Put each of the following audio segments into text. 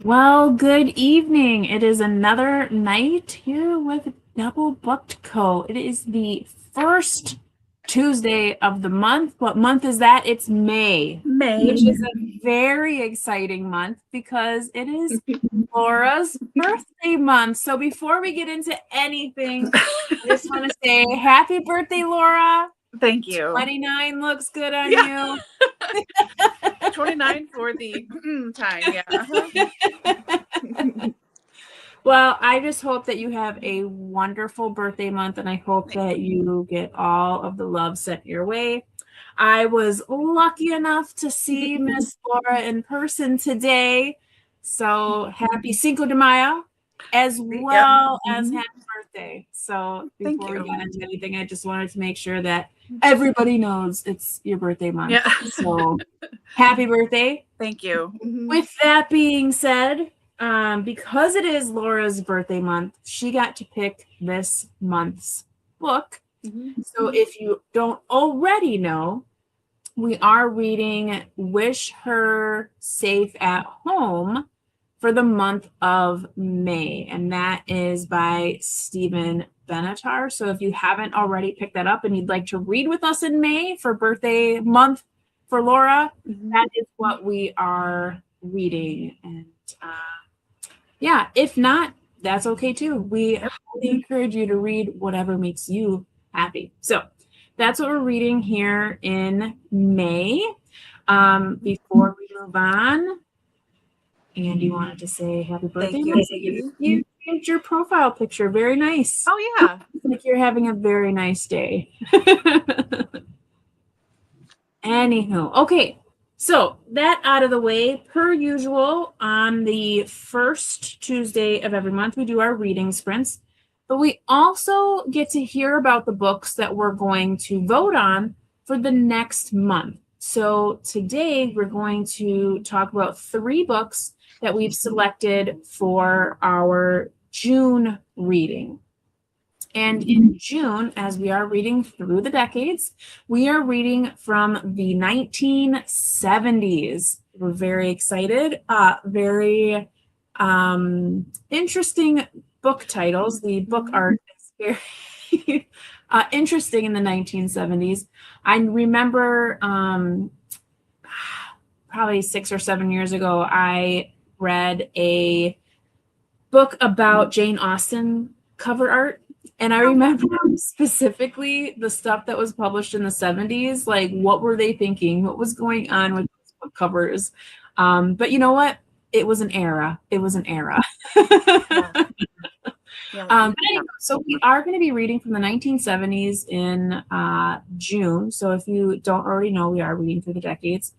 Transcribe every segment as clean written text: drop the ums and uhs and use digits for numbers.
Well, good evening. It is another night here with DoubleBookedCo. It is the first Tuesday of the month. What month is that? It's May, May. which is a very exciting month because it is Laura's birthday month. So before we get into anything, I just want to say happy birthday, Laura. Thank you. 29 looks good on Yeah. you. 29 for the time. Yeah. Well, I just hope that you have a wonderful birthday month, and I hope that you get all of the love sent your way. I was lucky enough to see Miss Laura in person today, so happy Cinco de Mayo, as well as happy birthday. So Thank before we you. got into anything, I just wanted to make sure that everybody knows it's your birthday month. Yeah. So happy birthday. Thank you. With that being said, because it is Laura's birthday month, she got to pick this month's book. So if you don't already know, we are reading Wish Her Safe at Home for the month of May, and that is by Stephen Benatar. So if you haven't already picked that up and you'd like to read with us in May for birthday month for Laura, that is what we are reading. And yeah, if not, that's okay too. We highly encourage you to read whatever makes you happy. So that's what we're reading here in May. Before we move on, Andy wanted to say happy birthday. Thank you. You changed your profile picture. Very nice. Oh, yeah. It's like you're having a very nice day. Anywho, okay. So that out of the way, per usual, on the first Tuesday of every month, we do our reading sprints. But we also get to hear about the books that we're going to vote on for the next month. So today we're going to talk about 3 books that we've selected for our June reading. And in June, as we are reading through the decades, we are reading from the 1970s. We're very excited. Very interesting book titles. The book art is very interesting in the 1970s. I remember probably 6 or 7 years ago, I read a book about Jane Austen cover art. And I remember specifically the stuff that was published in the 70s. Like, what were they thinking? What was going on with those book covers? But you know what? It was an era. It was an era. But anyway, so we are going to be reading from the 1970s in June. So if you don't already know, we are reading through the decades.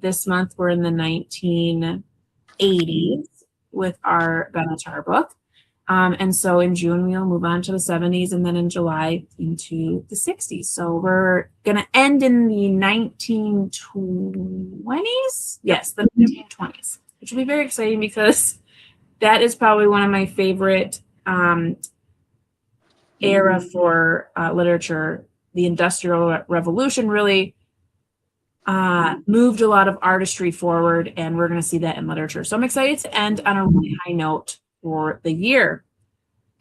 This month, we're in the 1980s with our Benatar book. And so in June, we'll move on to the 70s, and then in July into the 60s. So we're going to end in the 1920s. Yes, the 1920s, which will be very exciting because that is probably one of my favorite era for literature. The Industrial Revolution really moved a lot of artistry forward, and we're going to see that in literature. So I'm excited to end on a really high note for the year.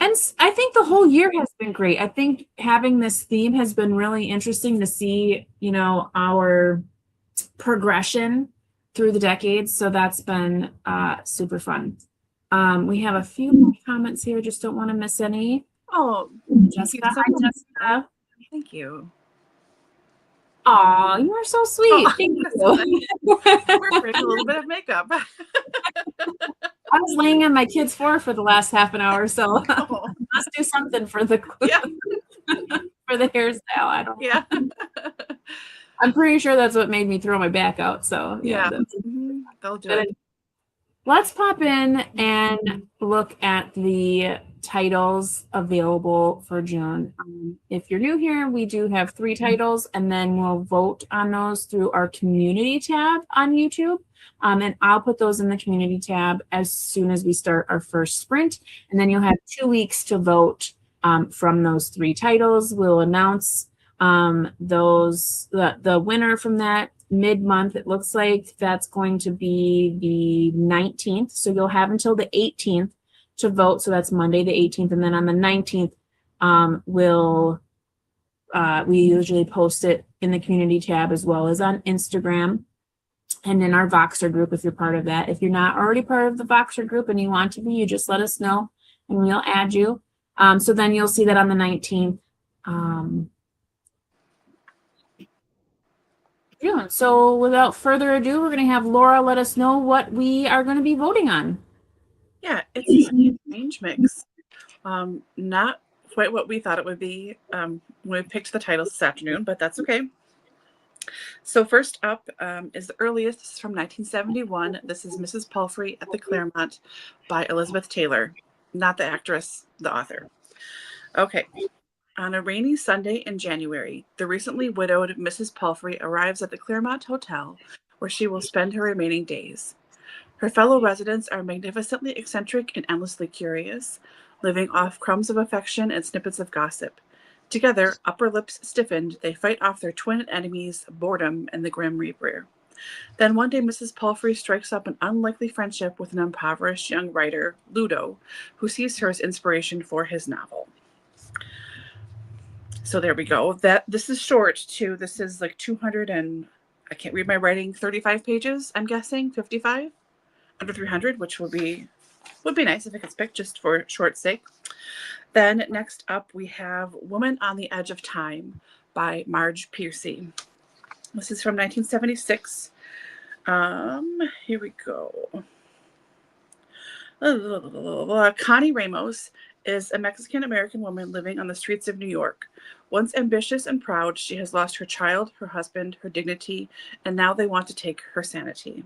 And I think the whole year has been great. I think having this theme has been really interesting to see, you know, our progression through the decades. So that's been super fun. We have a few more comments here. Just don't want to miss any. Oh, Jessica. Hi, Jessica. Thank you. Aw, you are so sweet. Thank you. We're wearing a little bit of makeup. I was laying on my kid's floor for the last half an hour, so let's do something for the for the hairstyle. I don't know. Yeah. I'm pretty sure that's what made me throw my back out. So yeah. They'll do it. Let's pop in and look at the titles available for June. If you're new here, we do have 3 titles, and then we'll vote on those through our community tab on YouTube. And I'll put those in the community tab as soon as we start our first sprint. And then you'll have 2 weeks to vote from those 3 titles. We'll announce the winner from that mid-month. It looks like that's going to be the 19th. So you'll have until the 18th to vote. So that's Monday the 18th. And then on the 19th, we usually post it in the community tab as well as on Instagram and in our Voxer group if you're part of that. If you're not already part of the Voxer group and you want to be, you just let us know and we'll add you. So then you'll see that on the 19th. June. So without further ado, we're going to have Laura let us know what we are going to be voting on. Yeah, it's a strange mix. Not quite what we thought it would be when we picked the titles this afternoon, but that's okay. So first up is the earliest. This is from 1971. This is Mrs. Palfrey at the Claremont by Elizabeth Taylor, not the actress, the author. Okay. On a rainy Sunday in January, the recently widowed Mrs. Palfrey arrives at the Claremont Hotel, where she will spend her remaining days. Her fellow residents are magnificently eccentric and endlessly curious, living off crumbs of affection and snippets of gossip. Together, upper lips stiffened, they fight off their twin enemies, boredom and the grim reaper. Then one day Mrs. Palfrey strikes up an unlikely friendship with an impoverished young writer, Ludo, who sees her as inspiration for his novel. So there we go. This is short too. This is like 200 and I can't read my writing, 35 pages, I'm guessing, 55, under 300, which would be nice if it gets picked just for short sake. Then next up we have Woman on the Edge of Time by Marge Piercy. This is from 1976. Here we go. Connie Ramos is a Mexican-American woman living on the streets of New York. Once ambitious and proud, she has lost her child, her husband, her dignity, and now they want to take her sanity.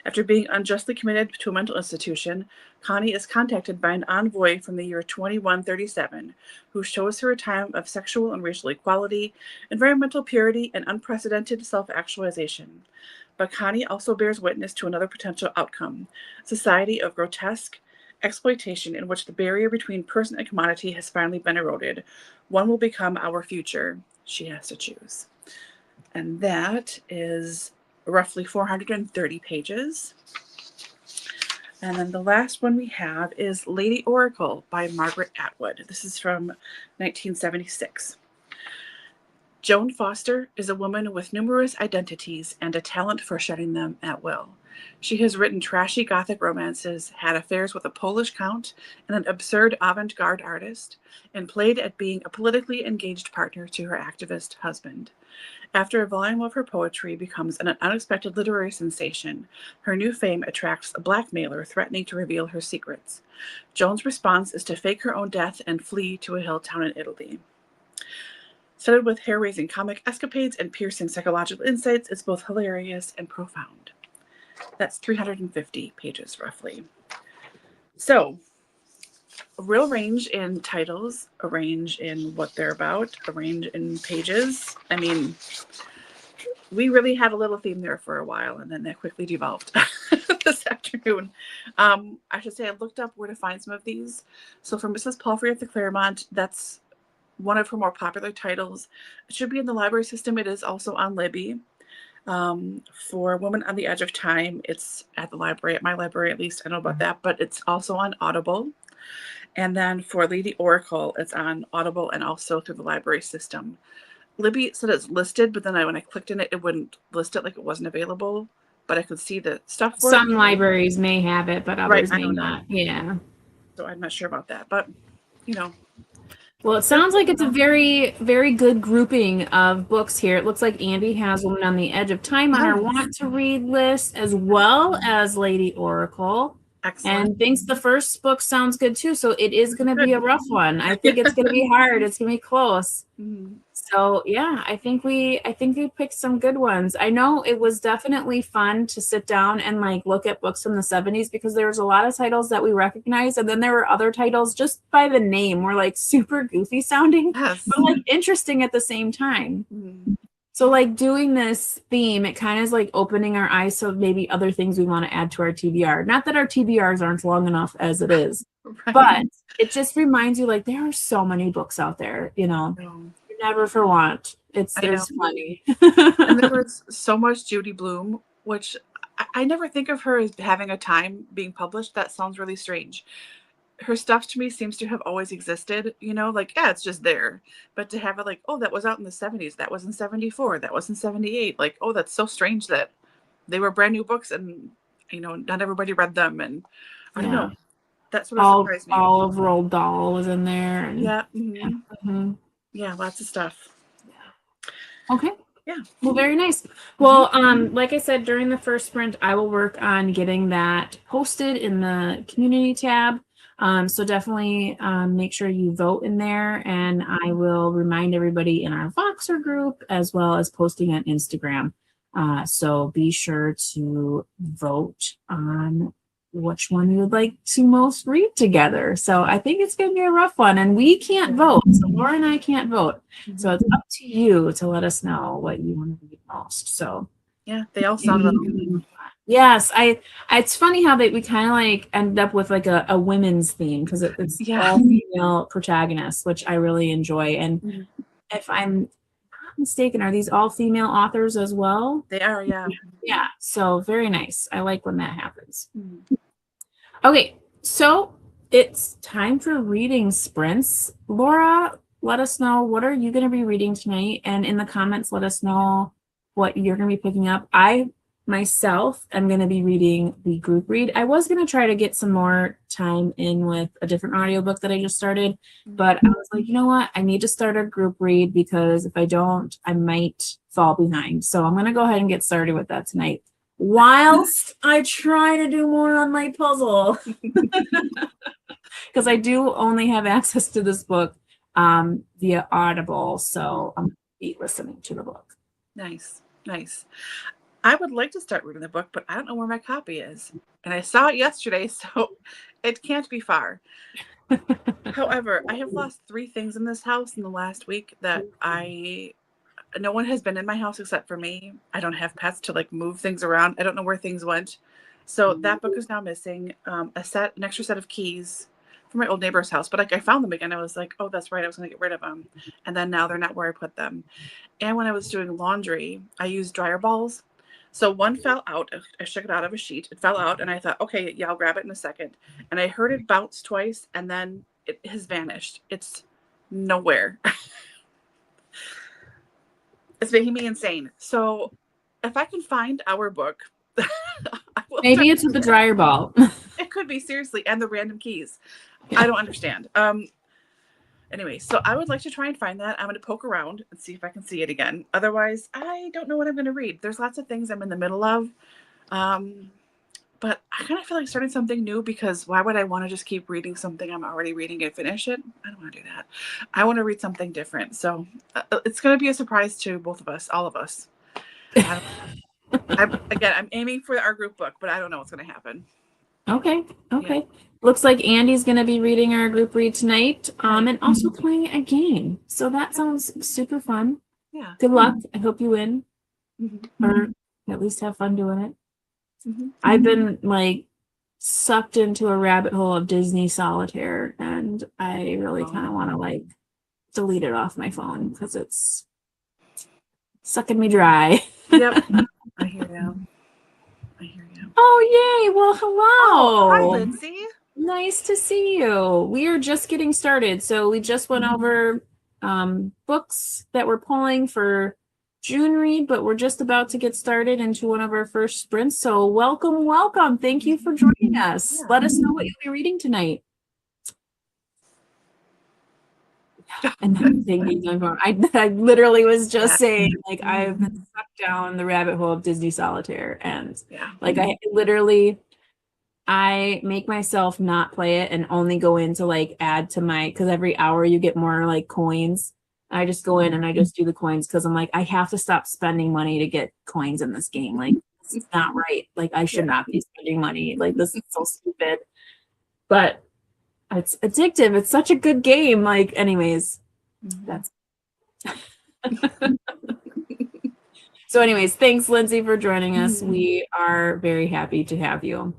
After being unjustly committed to a mental institution, Connie is contacted by an envoy from the year 2137, who shows her a time of sexual and racial equality, environmental purity, and unprecedented self-actualization. But Connie also bears witness to another potential outcome, a society of grotesque exploitation in which the barrier between person and commodity has finally been eroded. One will become our future. She has to choose. And that is roughly 430 pages. And then the last one we have is Lady Oracle by Margaret Atwood. This is from 1976. Joan Foster is a woman with numerous identities and a talent for shedding them at will. She has written trashy Gothic romances, had affairs with a Polish count and an absurd avant-garde artist, and played at being a politically engaged partner to her activist husband. After a volume of her poetry becomes an unexpected literary sensation, her new fame attracts a blackmailer threatening to reveal her secrets. Joan's response is to fake her own death and flee to a hill town in Italy. Studded with hair-raising comic escapades and piercing psychological insights, it's both hilarious and profound. That's 350 pages, roughly. So, a real range in titles, a range in what they're about, a range in pages. I mean, we really had a little theme there for a while, and then that quickly devolved this afternoon. I should say I looked up where to find some of these. So for Mrs. Palfrey at the Claremont, that's one of her more popular titles. It should be in the library system. It is also on Libby. For Woman on the Edge of Time, it's at the library, at my library at least, I know about that, but it's also on Audible. And then for Lady Oracle, it's on Audible and also through the library system. Libby said it's listed, but then when I clicked in it, it wouldn't list it, like it wasn't available, but I could see the stuff for Some libraries may have it, but others I may don't not. know. Yeah. So I'm not sure about that, but you know. Well, it sounds like it's a very, very good grouping of books here. It looks like Andy has Woman on the Edge of Time on our want to read list, as well as Lady Oracle. Excellent. And thinks the first book sounds good too. So it is going to be a rough one. I think it's going to be hard. It's going to be close. Mm-hmm. So yeah, I think we picked some good ones. I know it was definitely fun to sit down and like look at books from the 70s because there was a lot of titles that we recognized, and then there were other titles just by the name were like super goofy sounding, yes, but like interesting at the same time. Mm-hmm. So like doing this theme, it kind of is like opening our eyes to maybe other things we want to add to our TBR. Not that our TBRs aren't long enough as it is, right. but it just reminds you like there are so many books out there, you know. No. Never for want. It's I know. funny. And there was so much Judy Blume, which I never think of her as having a time being published. That sounds really strange. Her stuff to me seems to have always existed, like, yeah, it's just there. But to have it like, oh, that was out in the 70s, that was in 74, that was in 78. Like, oh, that's so strange that they were brand new books and, not everybody read them. And I don't know. That sort of surprised me. All of Roald Dahl was in there. And, yeah. Yeah, Lots of stuff. Yeah. Okay. Yeah. Well, very nice. Well, like I said, during the first sprint, I will work on getting that posted in the community tab. So definitely make sure you vote in there, and I will remind everybody in our Voxer group as well as posting on Instagram. So be sure to vote on which one you would like to most read together. So I think it's going to be a rough one, and we can't vote. So Laura and I can't vote. So it's up to you to let us know what you want to read most. So yeah, they all sound really yes, it's funny how we kind of like end up with like a women's theme, because it's all female protagonists, which I really enjoy. And if I'm not mistaken, are these all female authors as well? They are, yeah. Yeah, so very nice. I like when that happens. Okay, so it's time for reading sprints. Laura, let us know, what are you going to be reading tonight? And in the comments, let us know what you're going to be picking up. I myself am going to be reading the group read. I was going to try to get some more time in with a different audiobook that I just started, but I was like, you know what? I need to start a group read, because if I don't, I might fall behind. So I'm going to go ahead and get started with that tonight, whilst I try to do more on my puzzle, because I do only have access to this book via Audible, so I'm going to be listening to the book. Nice. I would like to start reading the book, but I don't know where my copy is. And I saw it yesterday, so it can't be far. However, I have lost 3 things in this house in the last week that no one has been in my house except for me. I don't have pets to like move things around. I don't know where things went. So that book is now missing. An extra set of keys from my old neighbor's house, but like I found them again. I was like, oh, that's right, I was going to get rid of them. And then now they're not where I put them. And when I was doing laundry, I used dryer balls. So one fell out. I shook it out of a sheet. It fell out, and I thought, okay, yeah, I'll grab it in a second. And I heard it bounce twice, and then it has vanished. It's nowhere. It's making me insane. So if I can find our book, maybe it's with the dryer ball. It could be, seriously, and the random keys. Yeah. I don't understand. Anyway, so I would like to try and find that. I'm going to poke around and see if I can see it again. Otherwise, I don't know what I'm going to read. There's lots of things I'm in the middle of. But I kind of feel like starting something new, because why would I want to just keep reading something I'm already reading and finish it? I don't want to do that. I want to read something different. So it's going to be a surprise to both of us, all of us. I'm aiming for our group book, but I don't know what's going to happen. Okay. Yeah. Looks like Andy's going to be reading our group read tonight, and also playing a game. So that sounds super fun. Yeah. Good luck. I hope you win, or at least have fun doing it. I've been like sucked into a rabbit hole of Disney Solitaire, and I really kind of want to like delete it off my phone, because it's sucking me dry. Yep. I hear you. Oh, yay. Well, hello. Oh, hi, Lindsay. Nice to see you. We are just getting started. So we just went over books that we're pulling for June read, but we're just about to get started into one of our first sprints. So welcome. Thank you for joining us. Yeah. Let us know what you'll be reading tonight. And I literally was just saying, like, I've been sucked down the rabbit hole of Disney Solitaire, and like I make myself not play it and only go in to like add to my, because every hour you get more like coins. I just go in and I just do the coins, because I'm like, I have to stop spending money to get coins in this game. Like, this is not right. Like, I should not be spending money. Like, this is so stupid. But it's addictive. It's such a good game. Like, anyways, that's so anyways, thanks, Lindsay, for joining us. We are very happy to have you.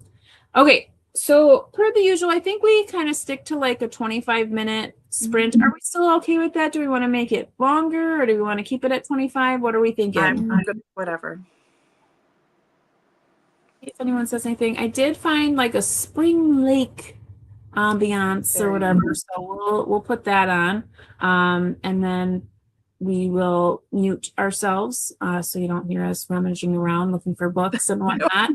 Okay, so per the usual, I think we kind of stick to like a 25-minute sprint. Are we still okay with that? Do we want to make it longer or do we want to keep it at 25? What are we thinking? I'm good, whatever. If anyone says anything, I did find like a spring lake ambiance or whatever, so we'll put that on, and then we will mute ourselves so you don't hear us rummaging around looking for books and whatnot.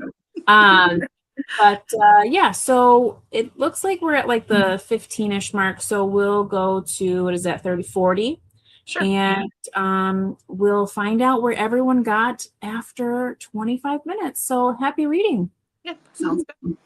But yeah, so it looks like we're at like the 15-ish mark, so we'll go to, what is that, 30, 40? Sure. And we'll find out where everyone got after 25 minutes. So happy reading. Yeah, sounds good.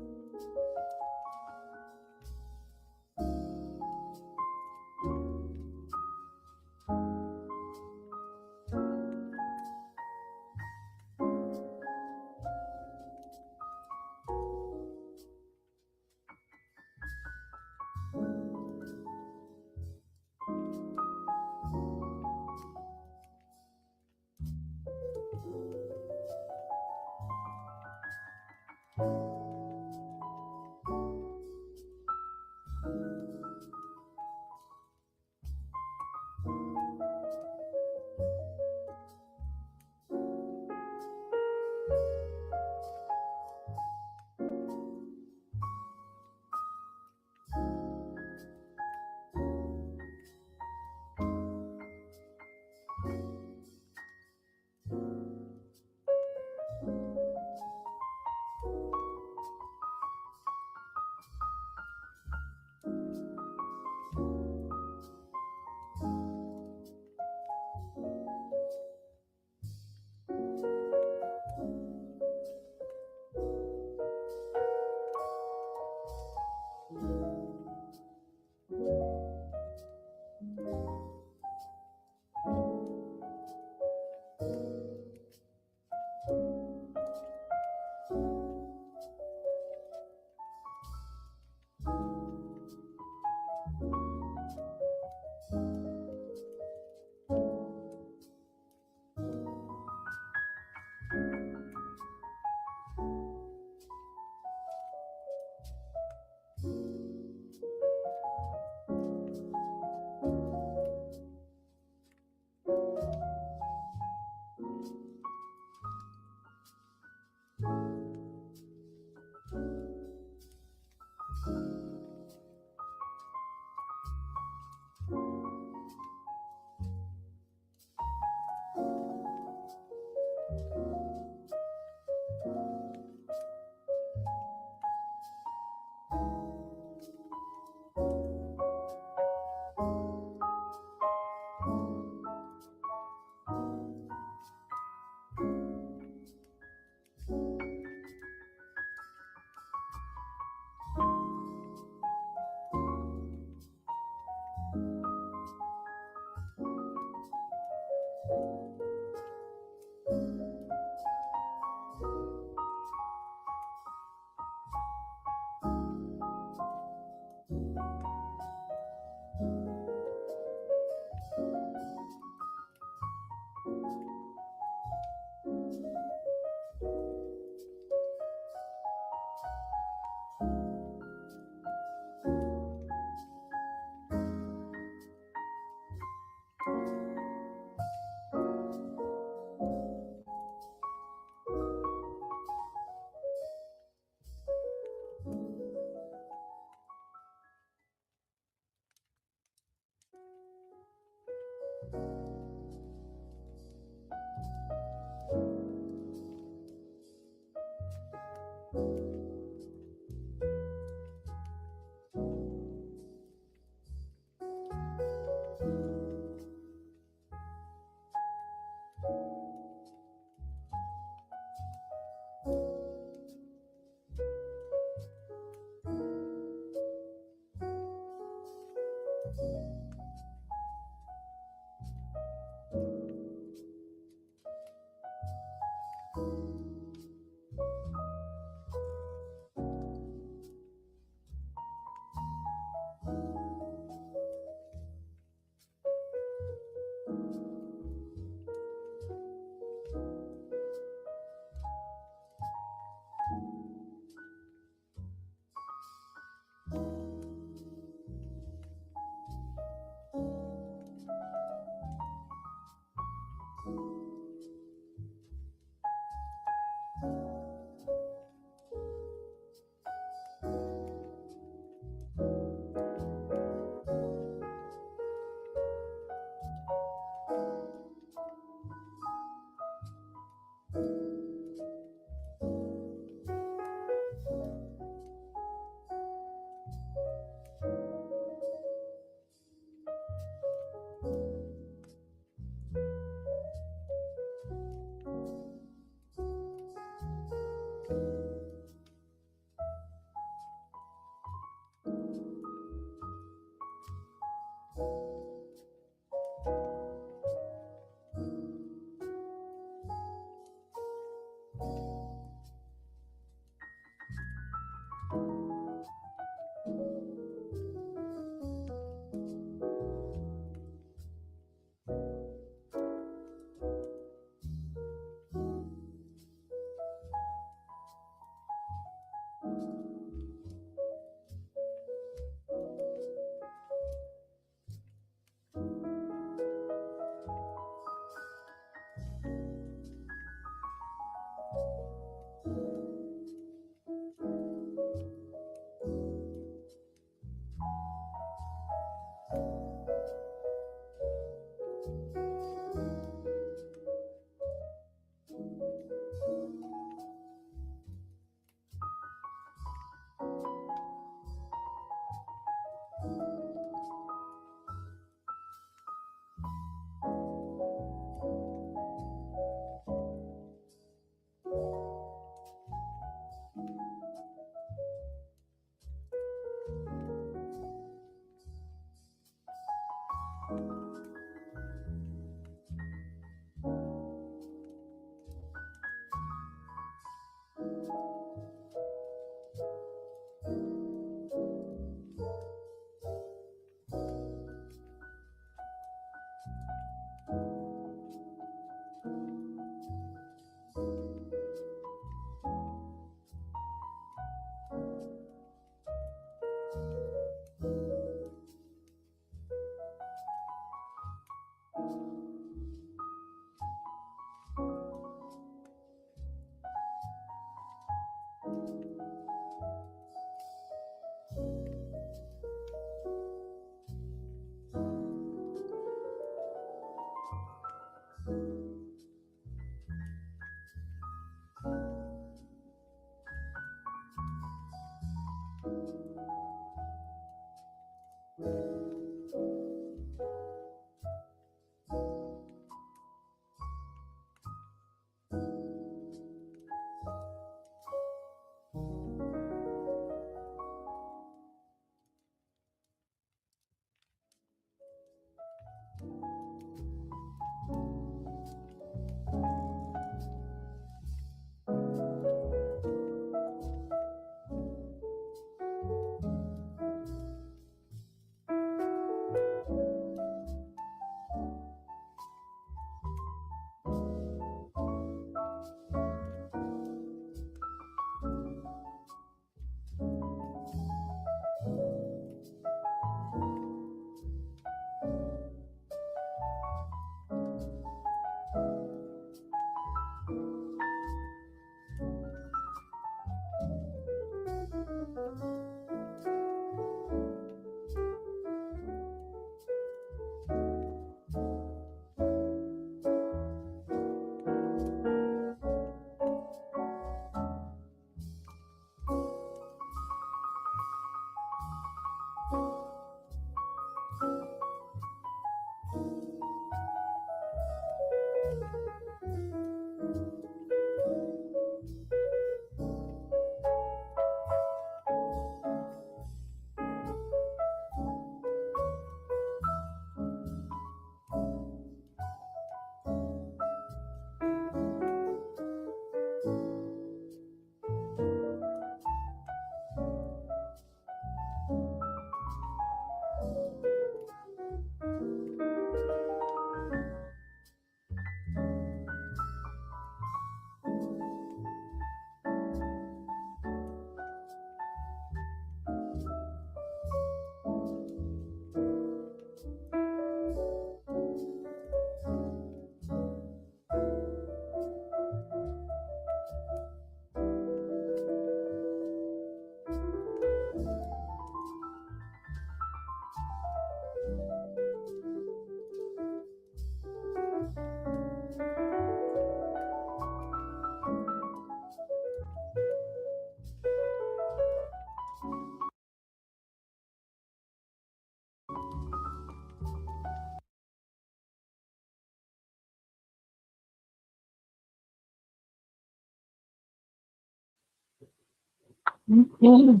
Okay.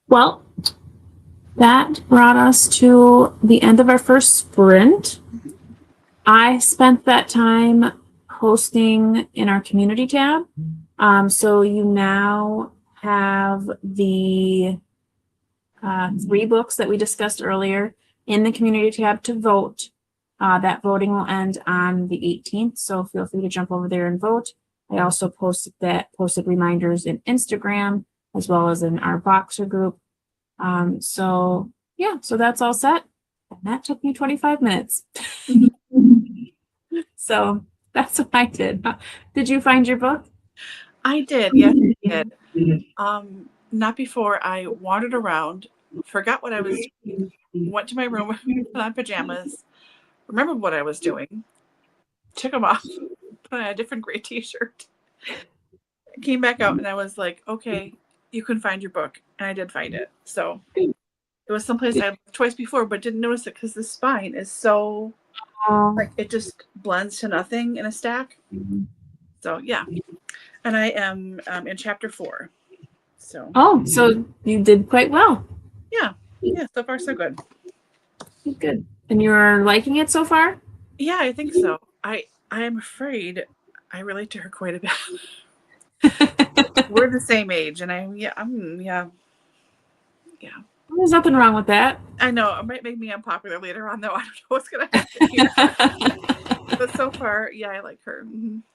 Well, that brought us to the end of our first sprint. I spent that time hosting in our community tab. So you now have the 3 books that we discussed earlier in the community tab to vote. That voting will end on the 18th, so feel free to jump over there and vote. I also posted reminders in Instagram as well as in our Boxer group. So that's all set. And that took me 25 minutes. So that's what I did. Did you find your book? I did, yes, I did. Not before I wandered around, forgot what I was doing, went to my room, put on pajamas, remembered what I was doing, took them off, put on a different gray t-shirt, came back out, and I was like, okay, you can find your book. And I did find it. So it was someplace I looked twice before, but didn't notice it because the spine is so, like, it just blends to nothing in a stack. So, yeah. And I am in chapter 4. So you did quite well. Yeah, so far so good. Good. And you're liking it so far? Yeah, I think so. I am afraid I relate to her quite a bit. We're the same age, and yeah. There's nothing wrong with that. I know it might make me unpopular later on, though. I don't know what's gonna happen here. But so far, yeah, I like her.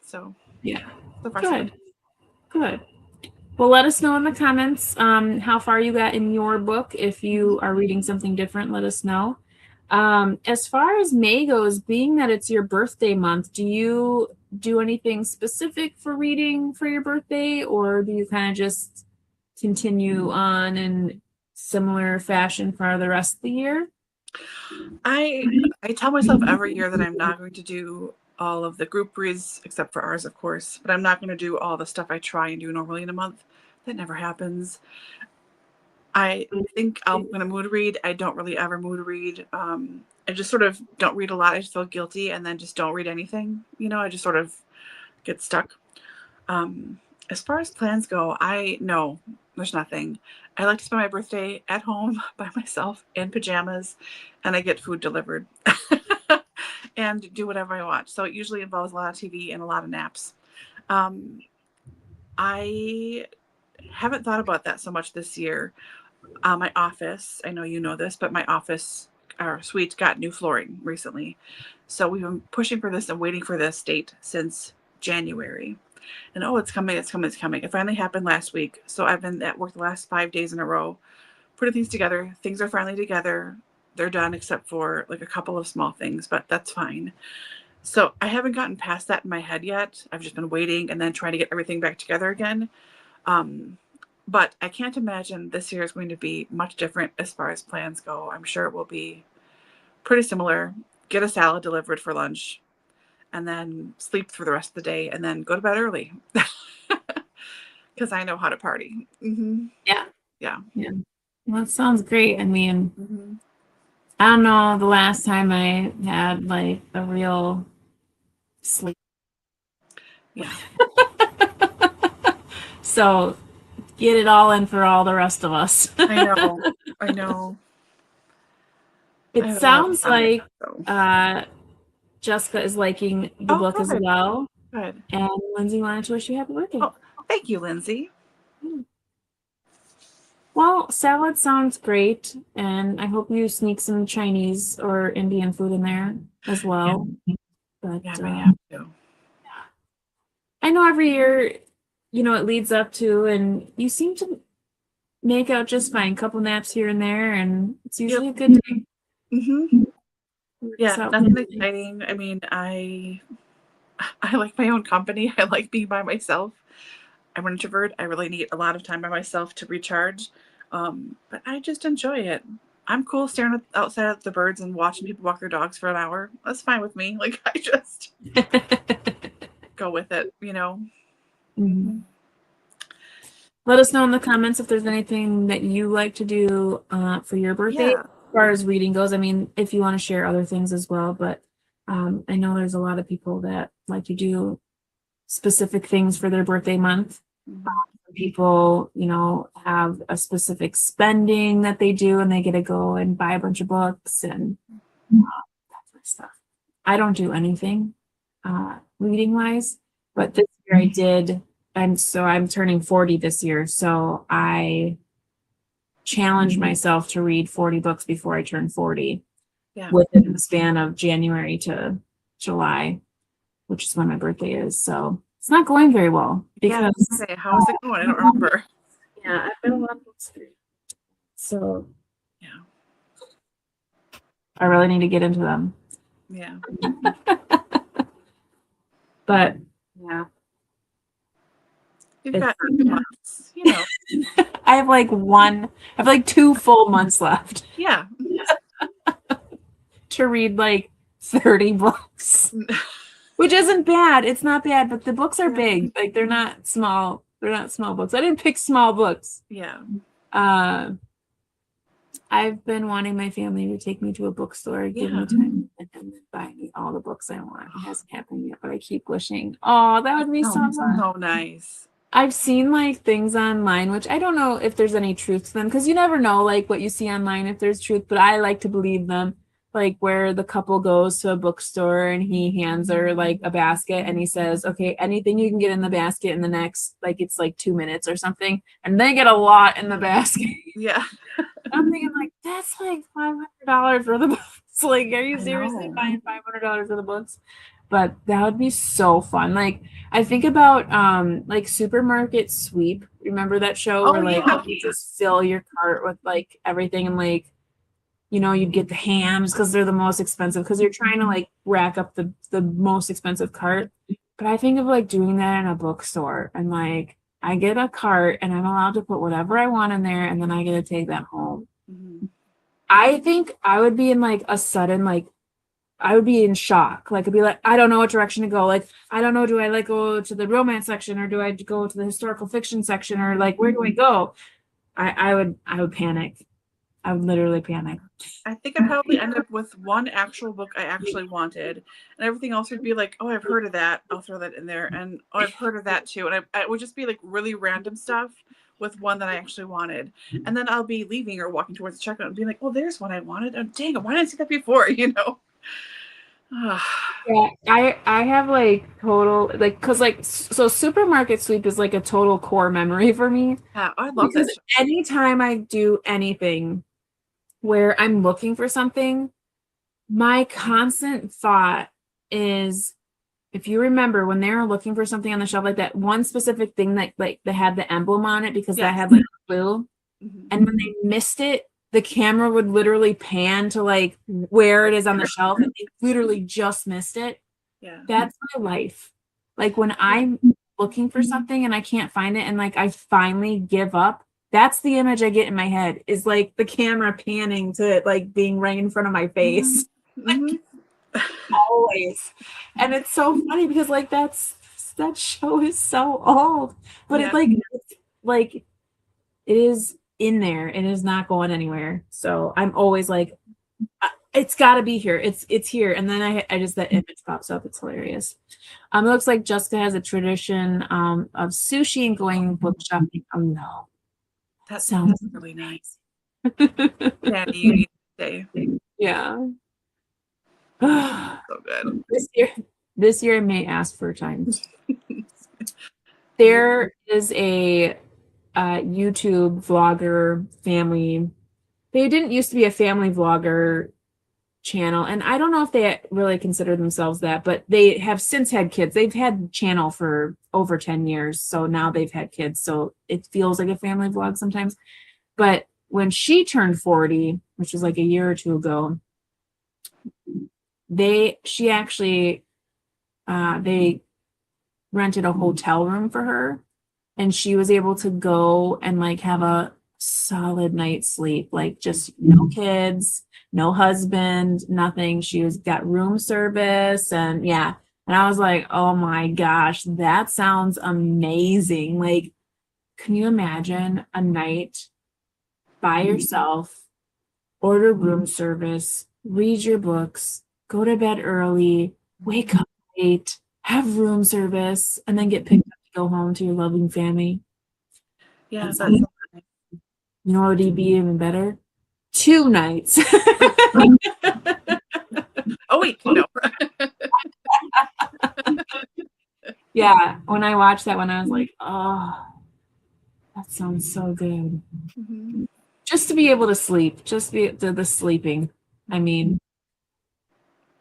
So yeah, so far good. Good. Well, let us know in the comments how far you got in your book. If you are reading something different, let us know. As far as May goes, being that it's your birthday month, do you do anything specific for reading for your birthday, or do you kind of just continue on in similar fashion for the rest of the year? I tell myself every year that I'm not going to do all of the group reads, except for ours, of course, but I'm not going to do all the stuff I try and do normally in a month. That never happens. I think I'm going to mood read. I don't really ever mood read. I just sort of don't read a lot. I just feel guilty and then just don't read anything. I just sort of get stuck. As far as plans go, no, there's nothing. I like to spend my birthday at home by myself in pajamas, and I get food delivered and do whatever I want. So it usually involves a lot of TV and a lot of naps. I haven't thought about that so much this year. My office, I know you know this, but my office, our suite, got new flooring recently. So we've been pushing for this and waiting for this date since January. And it's coming, it's coming, it's coming. It finally happened last week. So I've been at work the last 5 days in a row, putting things together. Things are finally together. They're done except for like a couple of small things, but that's fine. So I haven't gotten past that in my head yet. I've just been waiting and then trying to get everything back together again. But I can't imagine this year is going to be much different as far as plans go. I'm sure it will be pretty similar. Get a salad delivered for lunch and then sleep for the rest of the day and then go to bed early because I know how to party. Yeah. Well, that sounds great. I mean, I don't know the last time I had like a real sleep. Yeah. So get it all in for all the rest of us. I know. It sounds like Jessica is liking the book as well. Good. And Lindsay wanted to wish you happy birthday. Oh, thank you, Lindsay. Well, salad sounds great, and I hope you sneak some Chinese or Indian food in there as well. But yeah, I have to. I know every year, it leads up to, and you seem to make out just fine. Couple naps here and there, and it's usually a good day. Yeah, nothing exciting. I mean, I like my own company. I like being by myself. I'm an introvert. I really need a lot of time by myself to recharge. But I just enjoy it. I'm cool staring outside at the birds and watching people walk their dogs for an hour. That's fine with me. Like, I just go with it, Let us know in the comments if there's anything that you like to do for your birthday as far as reading goes. I mean, if you want to share other things as well, but I know there's a lot of people that like to do specific things for their birthday month. People, have a specific spending that they do, and they get to go and buy a bunch of books and that sort of stuff. I don't do anything reading wise, but this year I did. And so I'm turning 40 this year. So I challenged myself to read 40 books before I turn 40 within the span of January to July, which is when my birthday is. So it's not going very well because how is it going? I don't remember. Yeah, I've been a lot of books through. So yeah, I really need to get into them. Yeah. But yeah. You've got 2 months, I have like 2 full months left. Yeah. To read like 30 books. Which isn't bad. It's not bad, but the books are big. Like they're not small. They're not small books. I didn't pick small books. Yeah. I've been wanting my family to take me to a bookstore, give me time, and then buy me all the books I want. It hasn't happened yet, but I keep wishing. Oh, that would be so fun. So nice. I've seen like things online, which I don't know if there's any truth to them, because you never know like what you see online if there's truth, but I like to believe them. Like where the couple goes to a bookstore and he hands her like a basket and he says, okay, anything you can get in the basket in the next, like it's like 2 minutes or something. And they get a lot in the basket. Yeah. I'm thinking like, that's like $500 for the books. Like, are you seriously buying $500 for the books? But that would be so fun. Like I think about like Supermarket Sweep. Remember that show where like you just fill your cart with like everything and like, you'd get the hams because they're the most expensive because you're trying to like rack up the most expensive cart. But I think of like doing that in a bookstore and like I get a cart and I'm allowed to put whatever I want in there and then I get to take that home. Mm-hmm. I think I would be in like a sudden like I would be in shock. Like I'd be like, I don't know what direction to go. Like, I don't know, do I like go to the romance section or do I go to the historical fiction section or like where do I go? I would panic. I would literally panic. I think I'd probably end up with one actual book I actually wanted, and everything else would be like, oh, I've heard of that. I'll throw that in there. And oh, I've heard of that too. And I would just be like really random stuff with one that I actually wanted. And then I'll be leaving or walking towards the checkout and be like, oh, there's one I wanted. Oh, dang it. Why didn't I see that before? Yeah, I have like total like because like so Supermarket Sweep is like a total core memory for me. Yeah, I love because that. Anytime I do anything where I'm looking for something, my constant thought is, if you remember when they were looking for something on the shelf, like that one specific thing that like they had the emblem on it because that had like blue, and when they missed it, the camera would literally pan to like where it is on the shelf and they literally just missed it. Yeah. That's my life. Like when I'm looking for something and I can't find it and like I finally give up, that's the image I get in my head is like the camera panning to it like being right in front of my face. Like, always. And it's so funny because like that show is so old, but it's like it is in there. It is not going anywhere. So I'm always like, it's got to be here. It's here. And then I just that image pops up. It's hilarious. It looks like Jessica has a tradition of sushi and going book shopping. Oh no, that sounds really nice. Yeah, you need to stay. Yeah. So good. This year I may ask for time. There is a YouTube vlogger family. They didn't used to be a family vlogger channel, and I don't know if they really consider themselves that, but they have since had kids. They've had the channel for over 10 years, so now they've had kids, so it feels like a family vlog sometimes. But when she turned 40, which was like a year or two ago, they rented a hotel room for her, and she was able to go and like have a solid night's sleep, like just no kids, no husband, nothing. She got room service, and yeah. And I was like, oh my gosh, that sounds amazing. Like, can you imagine a night by yourself, order room service, read your books, go to bed early, wake up late, have room service, and then get picked up to go home to your loving family. Yeah, That's that's you know what would be even better? 2 nights. oh wait, no. Yeah, when I watched that one, I was like, oh, that sounds so good. Mm-hmm. Just to be able to sleep, just the sleeping. I mean,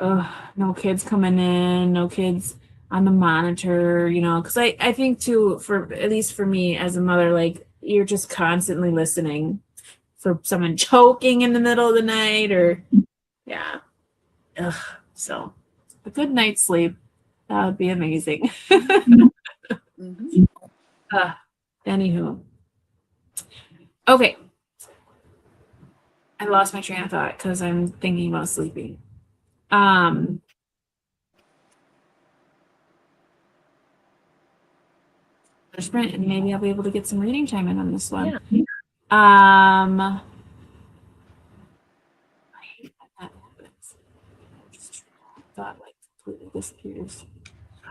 no kids coming in, no kids on the monitor, because I think too, for at least for me as a mother, like you're just constantly listening for someone choking in the middle of the night or yeah. Ugh. So a good night's sleep, that would be amazing. Mm-hmm. Anywho. Okay. I lost my train of thought because I'm thinking about sleeping. Sprint, and maybe I'll be able to get some reading time in on this one. Yeah. I hate that happens. Just thought like completely disappears.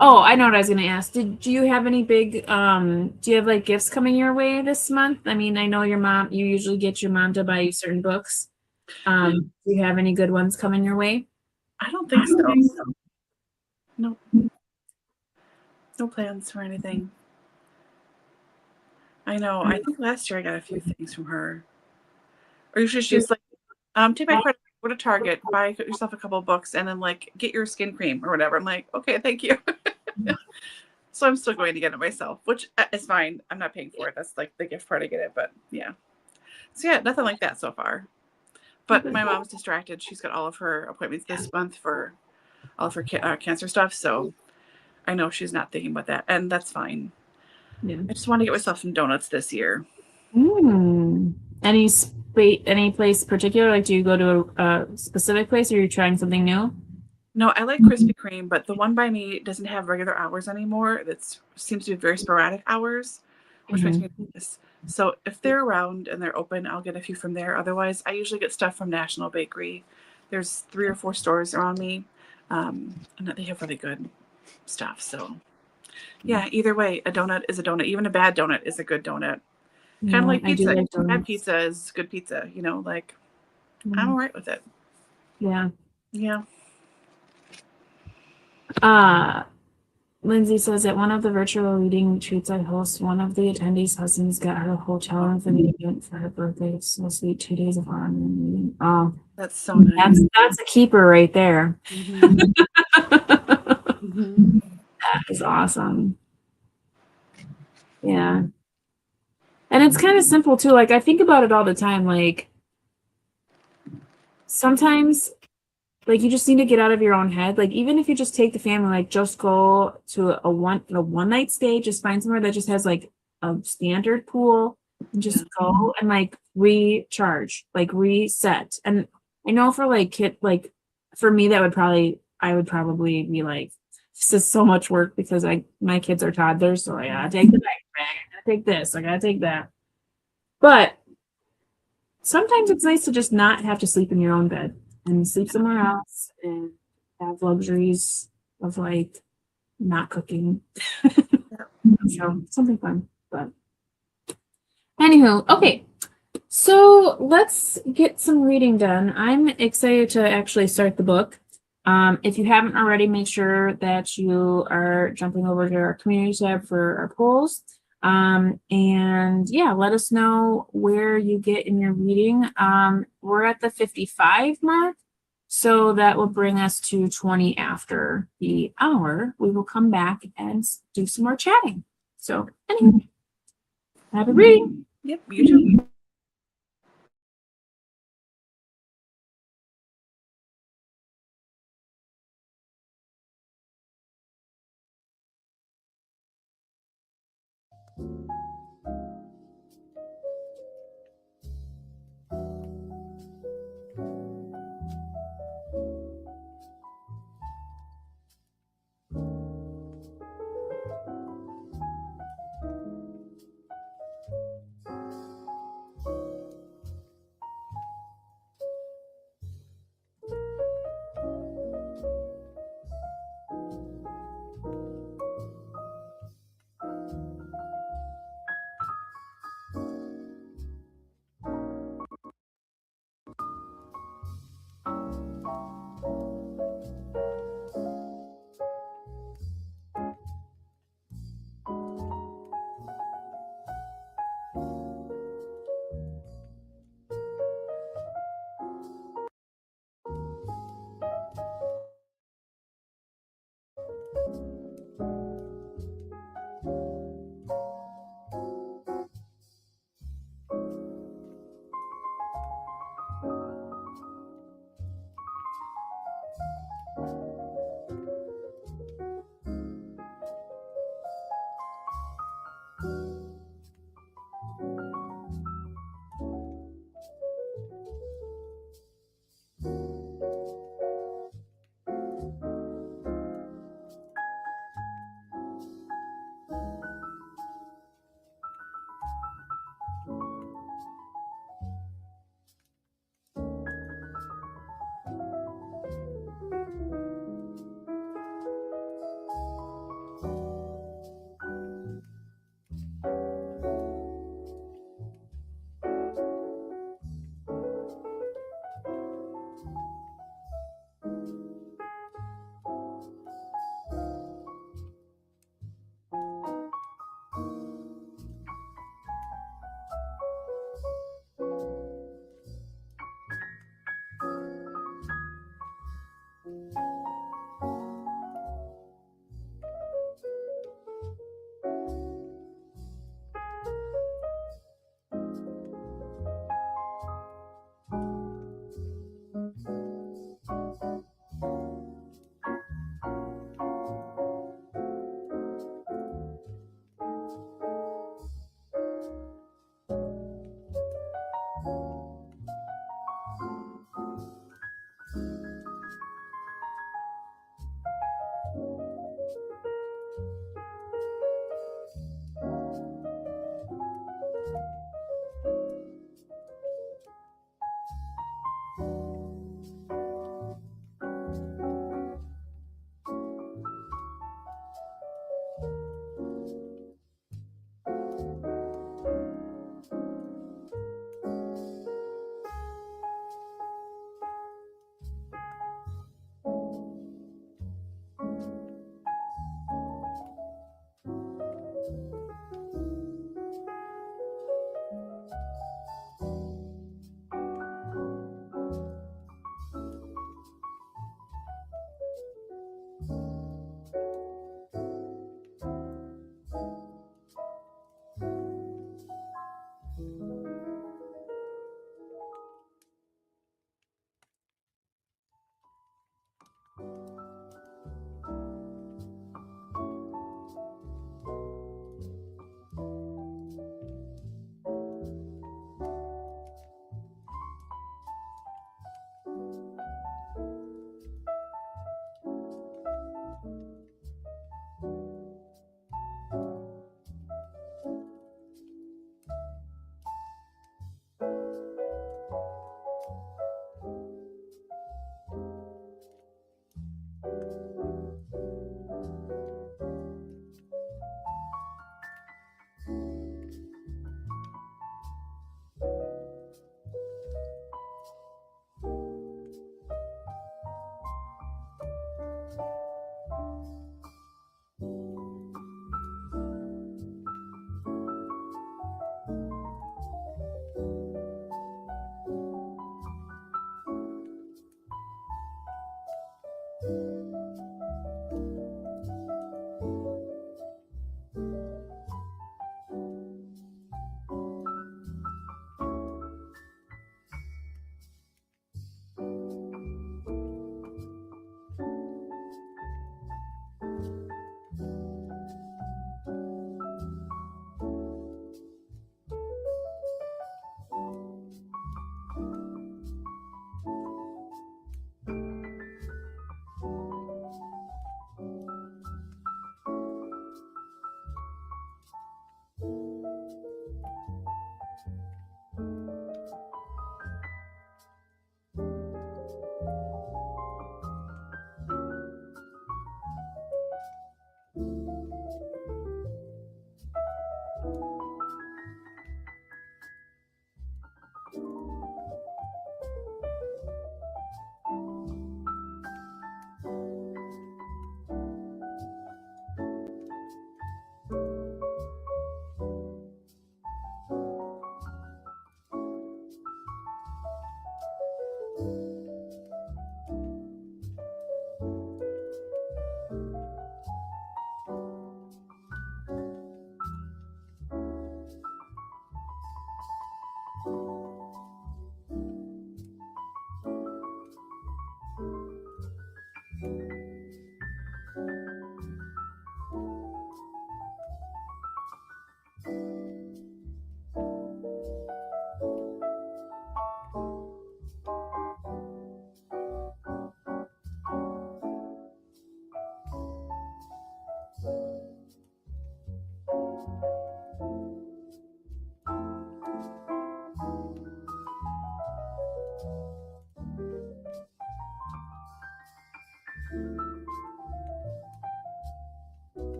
Oh, I know what I was gonna ask. Do you have any big do you have like gifts coming your way this month? I mean, I know you usually get your mom to buy you certain books. Do you have any good ones coming your way? I don't think so. No. No plans for anything. I know. I think last year I got a few things from her. Or usually she's like, take my credit, go to Target, buy yourself a couple books, and then like get your skin cream or whatever. I'm like, okay, thank you. So I'm still going to get it myself, which is fine. I'm not paying for it. That's like the gift part I get it, but yeah. So yeah, nothing like that so far. But my mom's distracted. She's got all of her appointments this month for all of her cancer stuff. So I know she's not thinking about that, and that's fine. Yeah. I just want to get myself some donuts this year. Any place particular? Like, do you go to a specific place, or are you trying something new? No, I like Krispy Kreme, but the one by me doesn't have regular hours anymore. That seems to be very sporadic hours, which makes me nervous. So if they're around and they're open, I'll get a few from there. Otherwise, I usually get stuff from National Bakery. There's 3 or 4 stores around me, and they have really good stuff. So yeah, either way, a donut is a donut. Even a bad donut is a good donut. Kind of like I do pizza. like Bad donuts. pizza is good pizza. Like I'm all right with it. Yeah. Yeah. Lindsay says at one of the virtual reading retreats I host, one of the attendees' husbands got her a hotel room for the event for her birthday. It's so sweet. 2 days of online reading. Oh, That's so nice. that's a keeper right there. Mm-hmm. Mm-hmm. That is awesome. Yeah. And it's kind of simple too. Like I think about it all the time. Like sometimes like you just need to get out of your own head. Like even if you just take the family, like just go to a one night stay, just find somewhere that just has like a standard pool and just go and like recharge, like reset. And I know for like for me that I would probably be like, this is so much work because my kids are toddlers, so I gotta take the backpack, I gotta take this, I gotta take that. But sometimes it's nice to just not have to sleep in your own bed and sleep somewhere else and have luxuries of like not cooking. So something fun. But anywho, okay. So let's get some reading done. I'm excited to actually start the book. If you haven't already, make sure that you are jumping over to our community tab for our polls. And yeah, let us know where you get in your reading. We're at the 55 mark. So that will bring us to 20 after the hour. We will come back and do some more chatting. So anyway, have a reading. Yep, you too.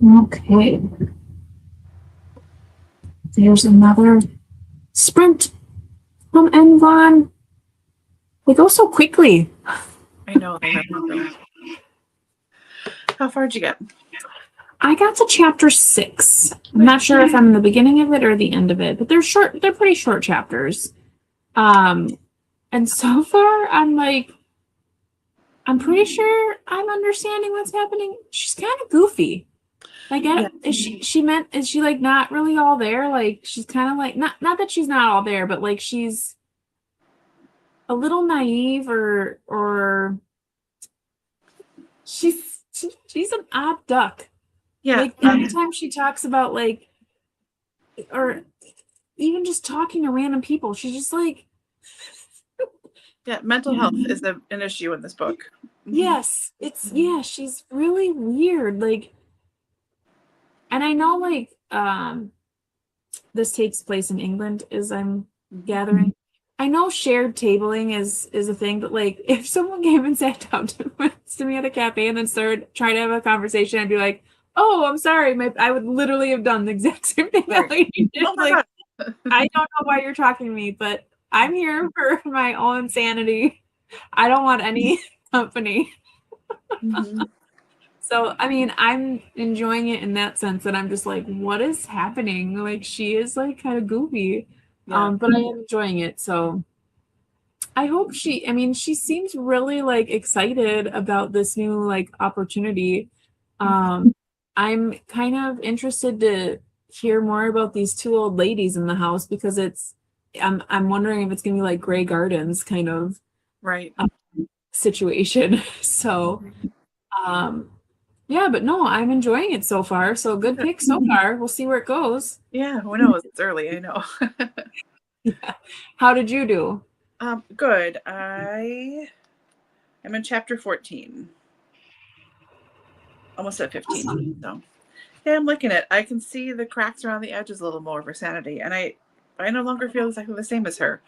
Okay. There's another sprint from Envon. They go so quickly. I know, they really do. How far did you get? I got to chapter 6. I'm not sure if I'm in the beginning of it or the end of it, but they're short. They're pretty short chapters. And so far, I'm pretty sure I'm understanding what's happening. She's kind of goofy. Like, is she like not really all there? Like, she's kind of like, not that she's not all there, but like she's a little naive or she's an odd duck. Yeah. Like, every time she talks about like, or even just talking to random people, she's just like, yeah, mental health is an issue in this book. Yes, she's really weird. Like, and I know like this takes place in England, as I'm gathering. I know shared tabling is a thing, but like if someone came and sat down to me at a cafe and then started trying to have a conversation, I'd be like, "Oh, I'm sorry." I would literally have done the exact same thing that lady did. Oh my Like, God. I don't know why you're talking to me, but I'm here for my own sanity. I don't want any company. So, I mean, I'm enjoying it in that sense that I'm just like, what is happening? Like, she is like kind of goofy. Yeah. But I am enjoying it. So I hope I mean, she seems really like excited about this new like opportunity. I'm kind of interested to hear more about these two old ladies in the house because I'm wondering if it's gonna be like Grey Gardens kind of Right. situation. So, yeah, but no, I'm enjoying it so far. So good pick so far. We'll see where it goes. Yeah, who knows? It's early, I know. Yeah. How did you do? Good. I am in chapter 14. Almost at 15. Awesome. So yeah, I'm liking it. I can see the cracks around the edges a little more for Sanity, and I no longer feel exactly the same as her.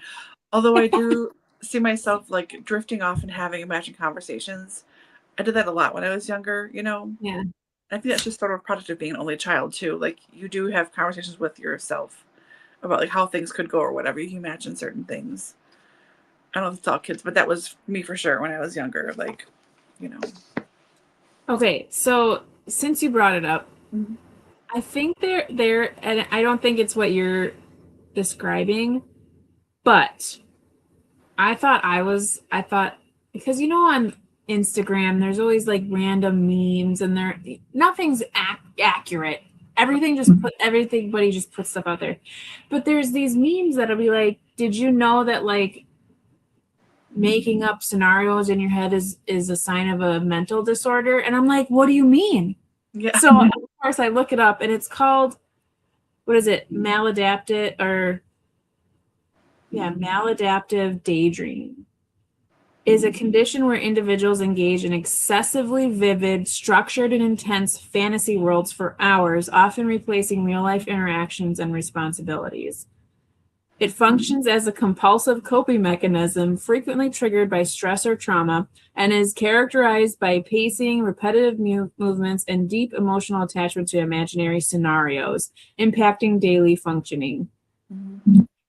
Although I do see myself like drifting off and having imagined conversations. I did that a lot when I was younger, you know. Yeah. I think that's just sort of a product of being an only child too. Like you do have conversations with yourself about like how things could go or whatever. You can imagine certain things. I don't know if it's all kids, but that was me for sure when I was younger. Like, you know. Okay, so since you brought it up, I think they're and I don't think it's what you're describing, but I thought because you know on Instagram there's always like random memes and nothing's accurate. Everybody just puts stuff out there. But there's these memes that'll be like, did you know that like making up scenarios in your head is a sign of a mental disorder? And I'm like, what do you mean? Yeah. So of course I look it up and it's called, what is it? Maladaptive daydreaming is a condition where individuals engage in excessively vivid, structured, and intense fantasy worlds for hours, often replacing real-life interactions and responsibilities. It functions as a compulsive coping mechanism frequently triggered by stress or trauma and is characterized by pacing, repetitive movements, and deep emotional attachment to imaginary scenarios, impacting daily functioning.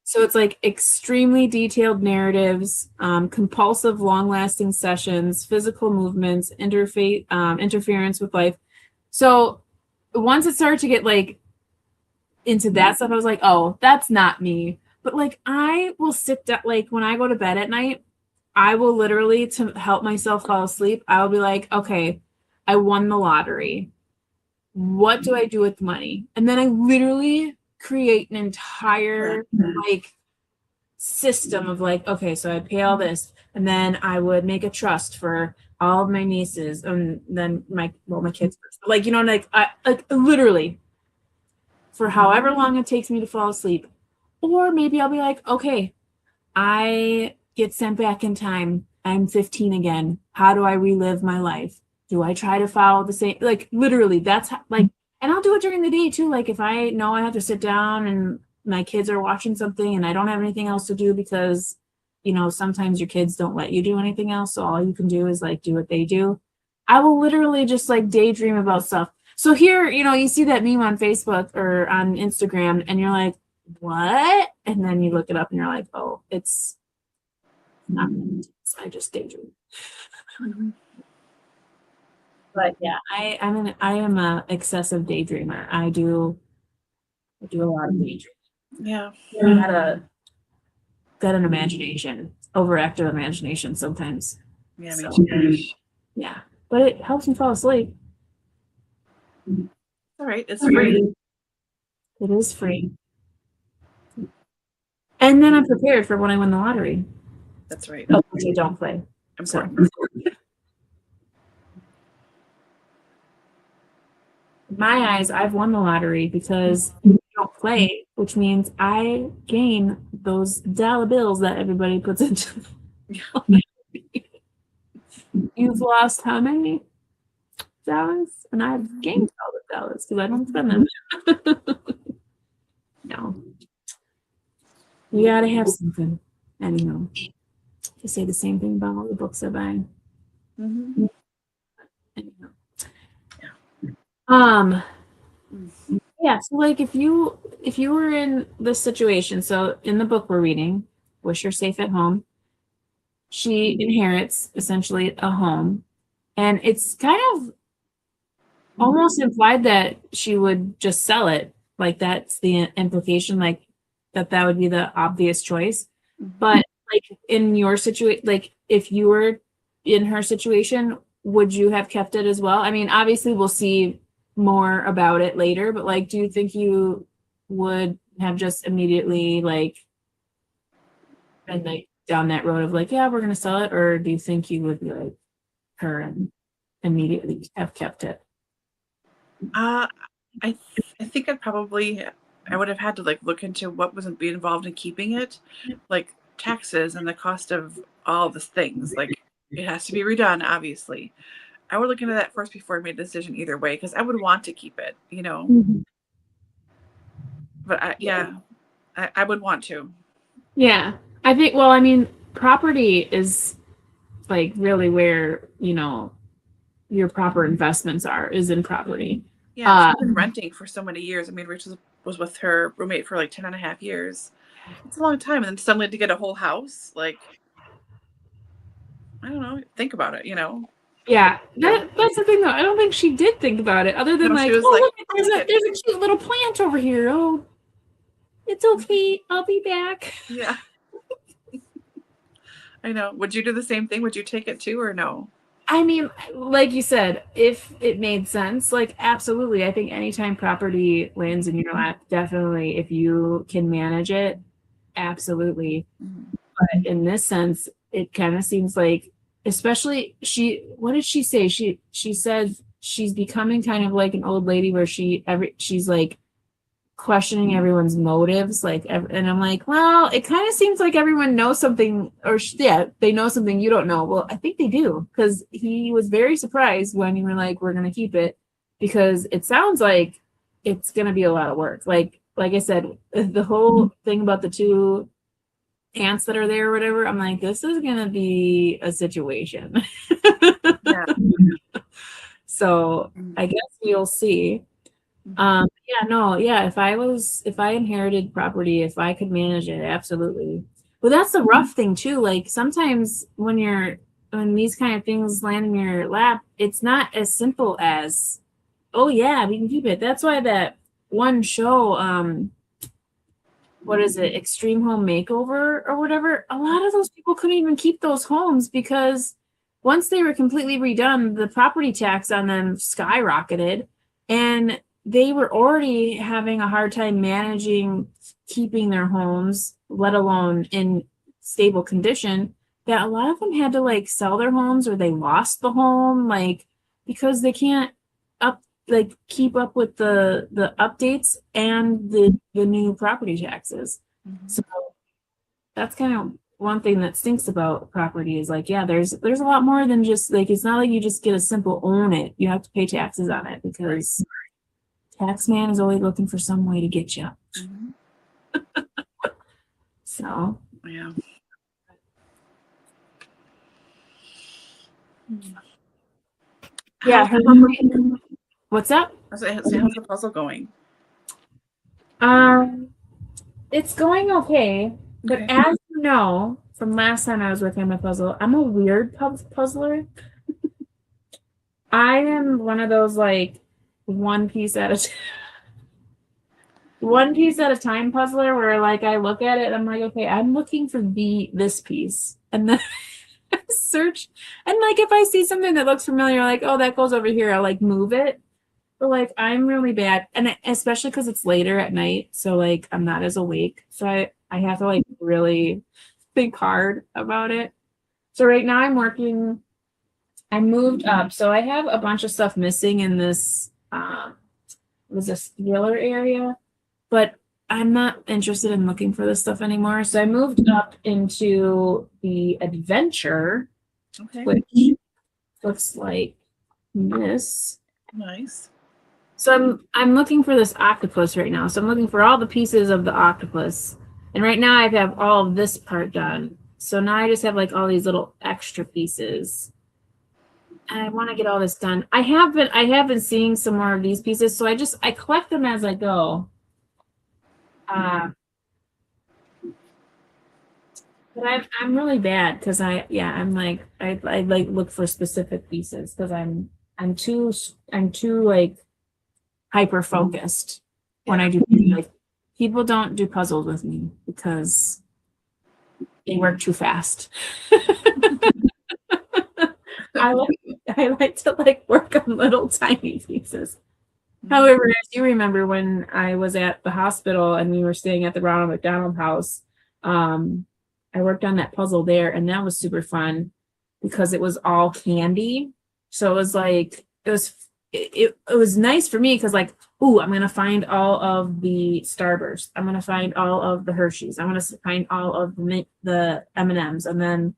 So it's like extremely detailed narratives, compulsive, long-lasting sessions, physical movements, interference with life. So once it started to get like into that stuff, I was like, oh, that's not me. But like I will sit down, like when I go to bed at night, I will literally, to help myself fall asleep, I will be like, okay, I won the lottery. What do I do with money? And then I literally create an entire like system of like, okay, so I'd pay all this, and then I would make a trust for all of my nieces, and then my kids, like, you know, like I like literally for however long it takes me to fall asleep. Or maybe I'll be like, okay, I get sent back in time. I'm 15 again. How do I relive my life? Do I try to follow the same? Like, literally, that's how, like, and I'll do it during the day too. Like, if I know I have to sit down and my kids are watching something and I don't have anything else to do because, you know, sometimes your kids don't let you do anything else. So all you can do is like do what they do. I will literally just like daydream about stuff. So here, you see that meme on Facebook or on Instagram, and you're like, what? And then you look it up and you're like, oh, it's not. I just daydream. But yeah, I am a excessive daydreamer. I do a lot of daydreaming. Yeah. Got an imagination, overactive imagination sometimes. Yeah, me too. Yeah, but it helps me fall asleep. All right, it's free. It is free. And then I'm prepared for when I win the lottery. That's right. Oh, which I don't play. Important. So. In my eyes, I've won the lottery because you don't play, which means I gain those dollar bills that everybody puts into. You've lost how many dollars? And I've gained all the dollars because I don't spend them. No. You gotta have something. Anyhow, to say the same thing about all the books I buy. Mm-hmm. Anyhow. Yeah, so like if you were in this situation, so in the book we're reading, Wish Her Safe at Home, she inherits essentially a home, and it's kind of almost implied that she would just sell it. Like that's the implication, like that would be the obvious choice. But like in your situation, like if you were in her situation, would you have kept it as well? I mean, obviously we'll see more about it later, but like, do you think you would have just immediately like been like down that road of like, yeah, we're gonna sell it, or do you think you would be like her and immediately have kept it? I think I would have had to like look into what wasn't being involved in keeping it, like taxes and the cost of all the things. Like it has to be redone, obviously. I would look into that first before I made a decision either way, because I would want to keep it, But I would want to. Yeah, I think. Well, I mean, property is like really where your proper investments is in property. Yeah, she's been renting for so many years. I mean, Rachel was with her roommate for like 10.5 years. It's a long time. And then suddenly to get a whole house, like, I don't know, think about it, Yeah, that's the thing though. I don't think she did think about it other than like, oh, look, there's a cute little plant over here. Oh, it's okay. I'll be back. Yeah. I know. Would you do the same thing? Would you take it too or no? I mean, like you said, if it made sense, like absolutely. I think anytime property lands in your lap, definitely if you can manage it, absolutely. But in this sense, it kind of seems like, especially what did she say? She said she's becoming kind of like an old lady where she's like questioning everyone's motives, like, and I'm like, well, it kind of seems like everyone knows something, or they know something you don't know. Well, I think they do, because he was very surprised when you were like, we're gonna keep it, because it sounds like it's gonna be a lot of work. Like I said, the whole thing about the two ants that are there or whatever, I'm like, this is gonna be a situation. Yeah. So I guess we'll see. If I inherited property, if I could manage it, absolutely. But that's the rough thing too. Like sometimes when these kind of things land in your lap, it's not as simple as, oh yeah, we can keep it. That's why that one show, what is it, Extreme Home Makeover or whatever, a lot of those people couldn't even keep those homes because once they were completely redone, the property tax on them skyrocketed, and they were already having a hard time managing keeping their homes, let alone in stable condition, that a lot of them had to like sell their homes, or they lost the home, like because they can't keep up with the updates and the new property taxes. So that's kind of one thing that stinks about property is like, yeah, there's a lot more than just like, it's not like you just get a simple own it. You have to pay taxes on it because tax man is always looking for some way to get you. So yeah. Yeah, What's up? How's the puzzle going? It's going okay, but Okay. as you know from last time I was working on my puzzle, I'm a weird puzzler. I am one of those like one piece at a one piece at a time puzzler where like I look at it and I'm like, okay, I'm looking for this piece, and then I search, and like if I see something that looks familiar, like oh that goes over here, I'll like move it. But like I'm really bad, and especially because it's later at night, so like I'm not as awake, so I have to like really think hard about it. So right now I'm working. I moved up, so I have a bunch of stuff missing in this was a dealer area, but I'm not interested in looking for this stuff anymore. So I moved up into the adventure, Okay. which looks like this. Nice. So I'm looking for this octopus right now. So I'm looking for all the pieces of the octopus. And right now I have all of this part done. So now I just have like all these little extra pieces. And I want to get all this done. I have been seeing some more of these pieces, so I collect them as I go. But I'm really bad because I'm like I like look for specific pieces because I'm too like hyper focused when I do like people don't do puzzles with me because they work too fast. I like to like work on little tiny pieces. However, as you remember when I was at the hospital and we were staying at the Ronald McDonald House, I worked on that puzzle there, and that was super fun because it was all candy. So it was like it was nice for me because like, ooh, I'm gonna find all of the Starburst. I'm gonna find all of the Hershey's. I'm gonna find all of the M&Ms, and then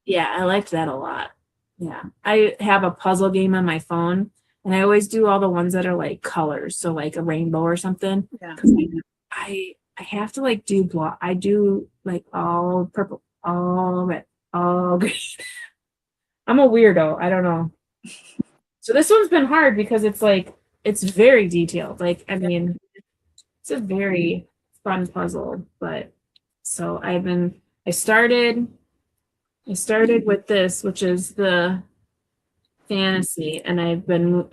yeah, I liked that a lot. Yeah, I have a puzzle game on my phone, and I always do all the ones that are like colors, so like a rainbow or something. Yeah. Because I have to like do block. I do like all purple, all red, all green. I'm a weirdo. I don't know. So this one's been hard because it's like it's very detailed. Like I mean, it's a very fun puzzle. But so I started with this, which is the fantasy, and I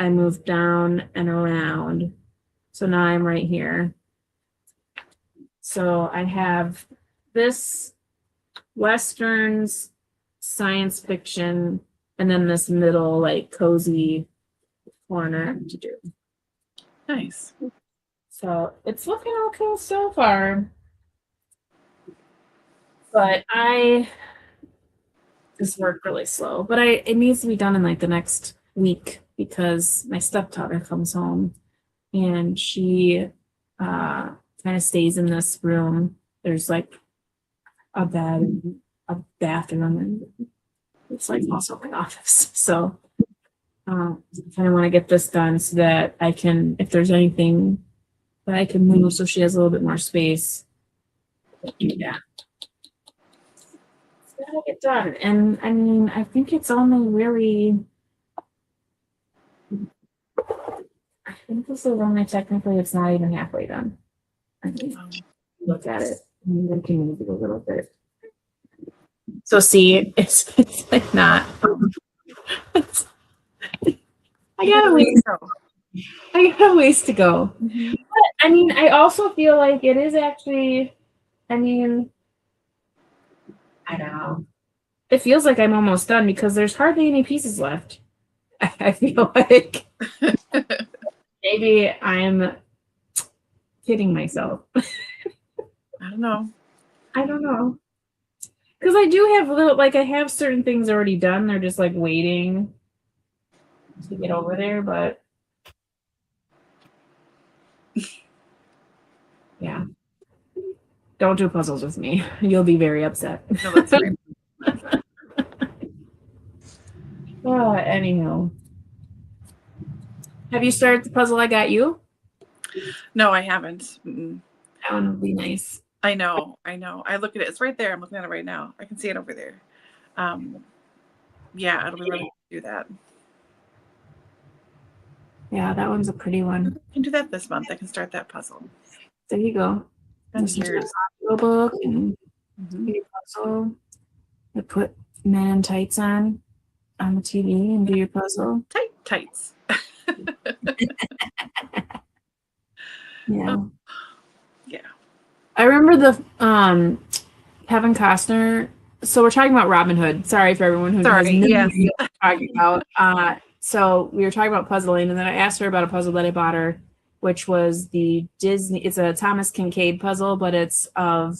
moved down and around. So now I'm right here. So I have this Westerns, science fiction, and then this middle like cozy corner to do. Nice. So it's looking okay so far. But I just work really slow. But it needs to be done in like the next week because my stepdaughter comes home and she kind of stays in this room. There's like a bed and a bathroom, and it's like also my office. So I kind of want to get this done so that I can, if there's anything that I can move so she has a little bit more space. Yeah. It's gotta get done. And I mean, I think it's only really, I think this is only technically, it's not even halfway done. I mean, look at it. And then can move it a little bit. So see, it's like not. I got a ways to go. Mm-hmm. But I mean, I also feel like it is actually, I mean, I don't know. It feels like I'm almost done because there's hardly any pieces left. I feel like maybe I'm kidding myself. I don't know. I don't know. Because I do have I have certain things already done. They're just like waiting to get over there, but yeah. Don't do puzzles with me. You'll be very upset. No, that's right. Anyhow. Have you started the puzzle I got you? No, I haven't. Mm-mm. That one would be nice. I know. I look at it. It's right there. I'm looking at it right now. I can see it over there. Yeah, it'll be really good to do that. Yeah, that one's a pretty one. I can do that this month. I can start that puzzle. There you go. Been Listen to years. the book and Mhm. do your puzzle. You put Men in Tights on the TV and do your puzzle. Tights. Yeah. Yeah. I remember the Kevin Costner. So we're talking about Robin Hood. Sorry for everyone who has no Yes. idea what we're talking about. So we were talking about puzzling, and then I asked her about a puzzle that I bought her, which was the Disney. It's a Thomas Kincaid puzzle, but it's of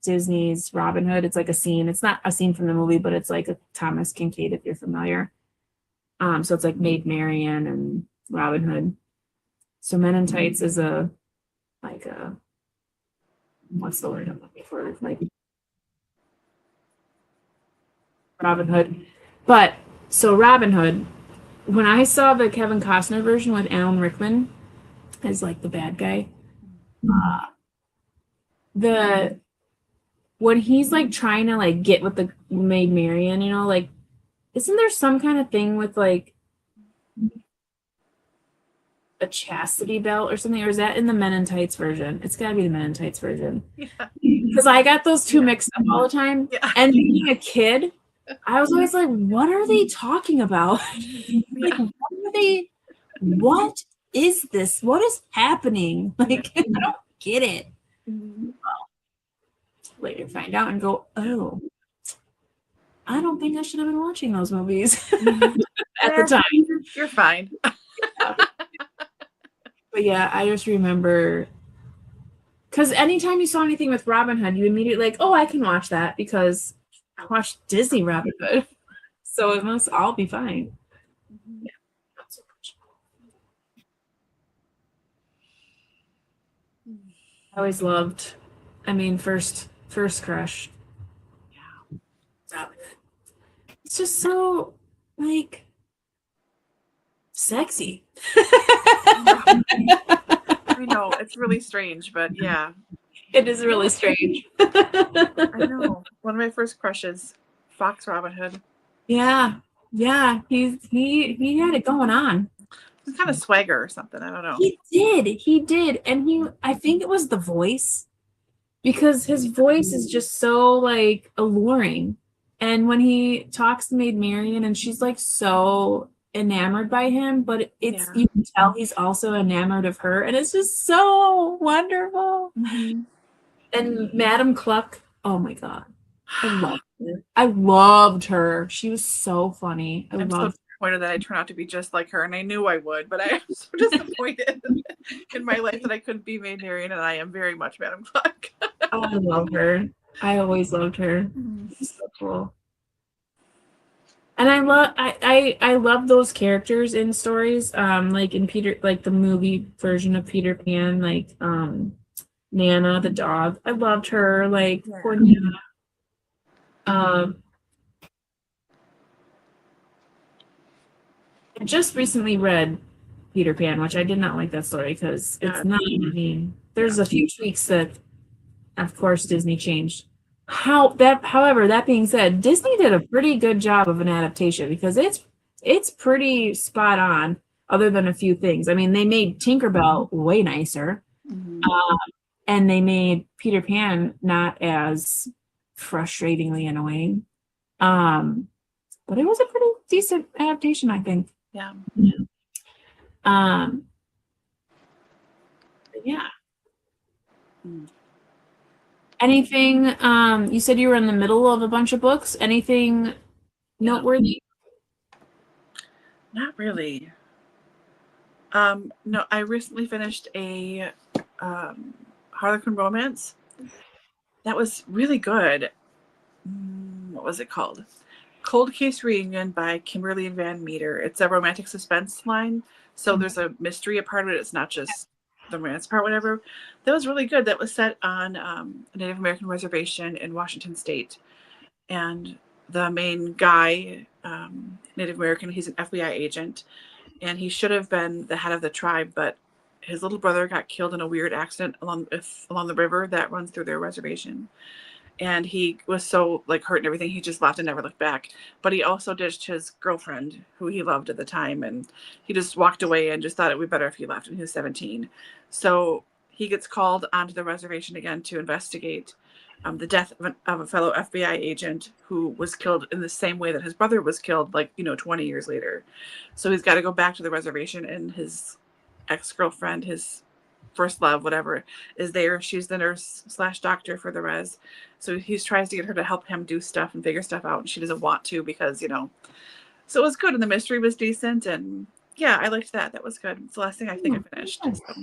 Disney's Robin Hood. It's like a scene. It's not a scene from the movie, but it's like a Thomas Kincaid, if you're familiar. So it's like Maid Marian and Robin Hood. So Men in Tights is a what's the word I'm looking for? Like Robin Hood. But so Robin Hood, when I saw the Kevin Costner version with Alan Rickman as like the bad guy, the when he's like trying to like get with the Maid Marian, you know, like isn't there some kind of thing with like a chastity belt or something, or is that in the Men in Tights version? It's got to be the Men in Tights version. Because I got those two mixed up all the time. Yeah. And being a kid, I was always like, what are they talking about? Like, what is this? What is happening? Like, I don't get it. Well, later find out and go, oh, I don't think I should have been watching those movies at the time. You're fine. But yeah, I just remember because anytime you saw anything with Robin Hood, you immediately like, oh, I can watch that because I watched Disney Robin Hood, so it must all be fine. Yeah, not so much. I always loved. I mean, first crush. Yeah, Robin Hood. It's just so like sexy. I know it's really strange, but yeah, it is really strange. I know. One of my first crushes, Fox Robin Hood. Yeah, he had it going on. He's kind of swagger or something. I don't know. He did, and I think it was the voice because his voice is just so like alluring, and when he talks to Maid Marian, and she's like so enamored by him, but it's you can tell he's also enamored of her, and it's just so wonderful. Mm-hmm. And Madame Cluck, oh my god, I loved her. I loved her. She was so funny. I'm so disappointed that I turned out to be just like her, and I knew I would, but I am so disappointed in my life that I couldn't be Maid Marian, and I am very much Madame Cluck. Oh, I love her. I always loved her. Mm-hmm. So cool. And I love those characters in stories. Like in Peter, like the movie version of Peter Pan, like Nana the dog. I loved her. Like poor Nana. I just recently read Peter Pan, which I did not like that story because it's not. I mean, there's a few tweaks that, of course, Disney changed. However, that being said, Disney did a pretty good job of an adaptation because it's pretty spot on. Other than a few things, I mean, they made Tinkerbell way nicer, and they made Peter Pan not as frustratingly annoying. But it was a pretty decent adaptation, I think. Yeah. Yeah. Anything, you said you were in the middle of a bunch of books. Anything noteworthy? Not really. No, I recently finished a Harlequin romance. That was really good. What was it called? Cold Case Reunion by Kimberly Van Meter. It's a romantic suspense line. So there's a mystery a part of it. It's not just the romance part, whatever. That was really good. That was set on a Native American reservation in Washington State. And the main guy, Native American, he's an FBI agent. And he should have been the head of the tribe, but his little brother got killed in a weird accident along the river that runs through their reservation. and he was so like hurt and everything, he just left and never looked back. But he also ditched his girlfriend, who he loved at the time, and he just walked away and just thought it would be better if he left. And he was 17, so he gets called onto the reservation again to investigate the death of a fellow FBI agent who was killed in the same way that his brother was killed, like 20 years later. So he's got to go back to the reservation, and his ex-girlfriend, his first love, whatever, is there. She's the nurse / doctor for the res. So he tries to get her to help him do stuff and figure stuff out, and she doesn't want to because, So it was good, and the mystery was decent, and yeah, I liked that. That was good. It's the last thing I think I finished. Yes. So,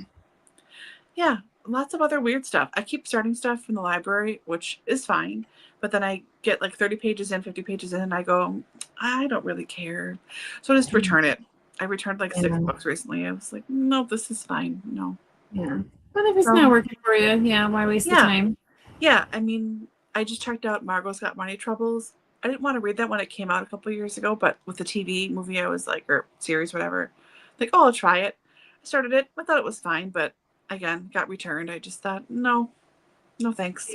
yeah, lots of other weird stuff. I keep starting stuff from the library, which is fine, but then I get like 30 pages in, 50 pages in, and I go, I don't really care. So I just return it. I returned like 6 books recently. I was like, no, this is fine. No. Yeah. But if it's not working for you, yeah, why waste the time? Yeah, I mean, I just checked out Margot's Got Money Troubles. I didn't want to read that when it came out a couple of years ago, but with the TV movie, I was like, or series, whatever, like, oh, I'll try it. I started it. I thought it was fine, but again, got returned. I just thought, no thanks.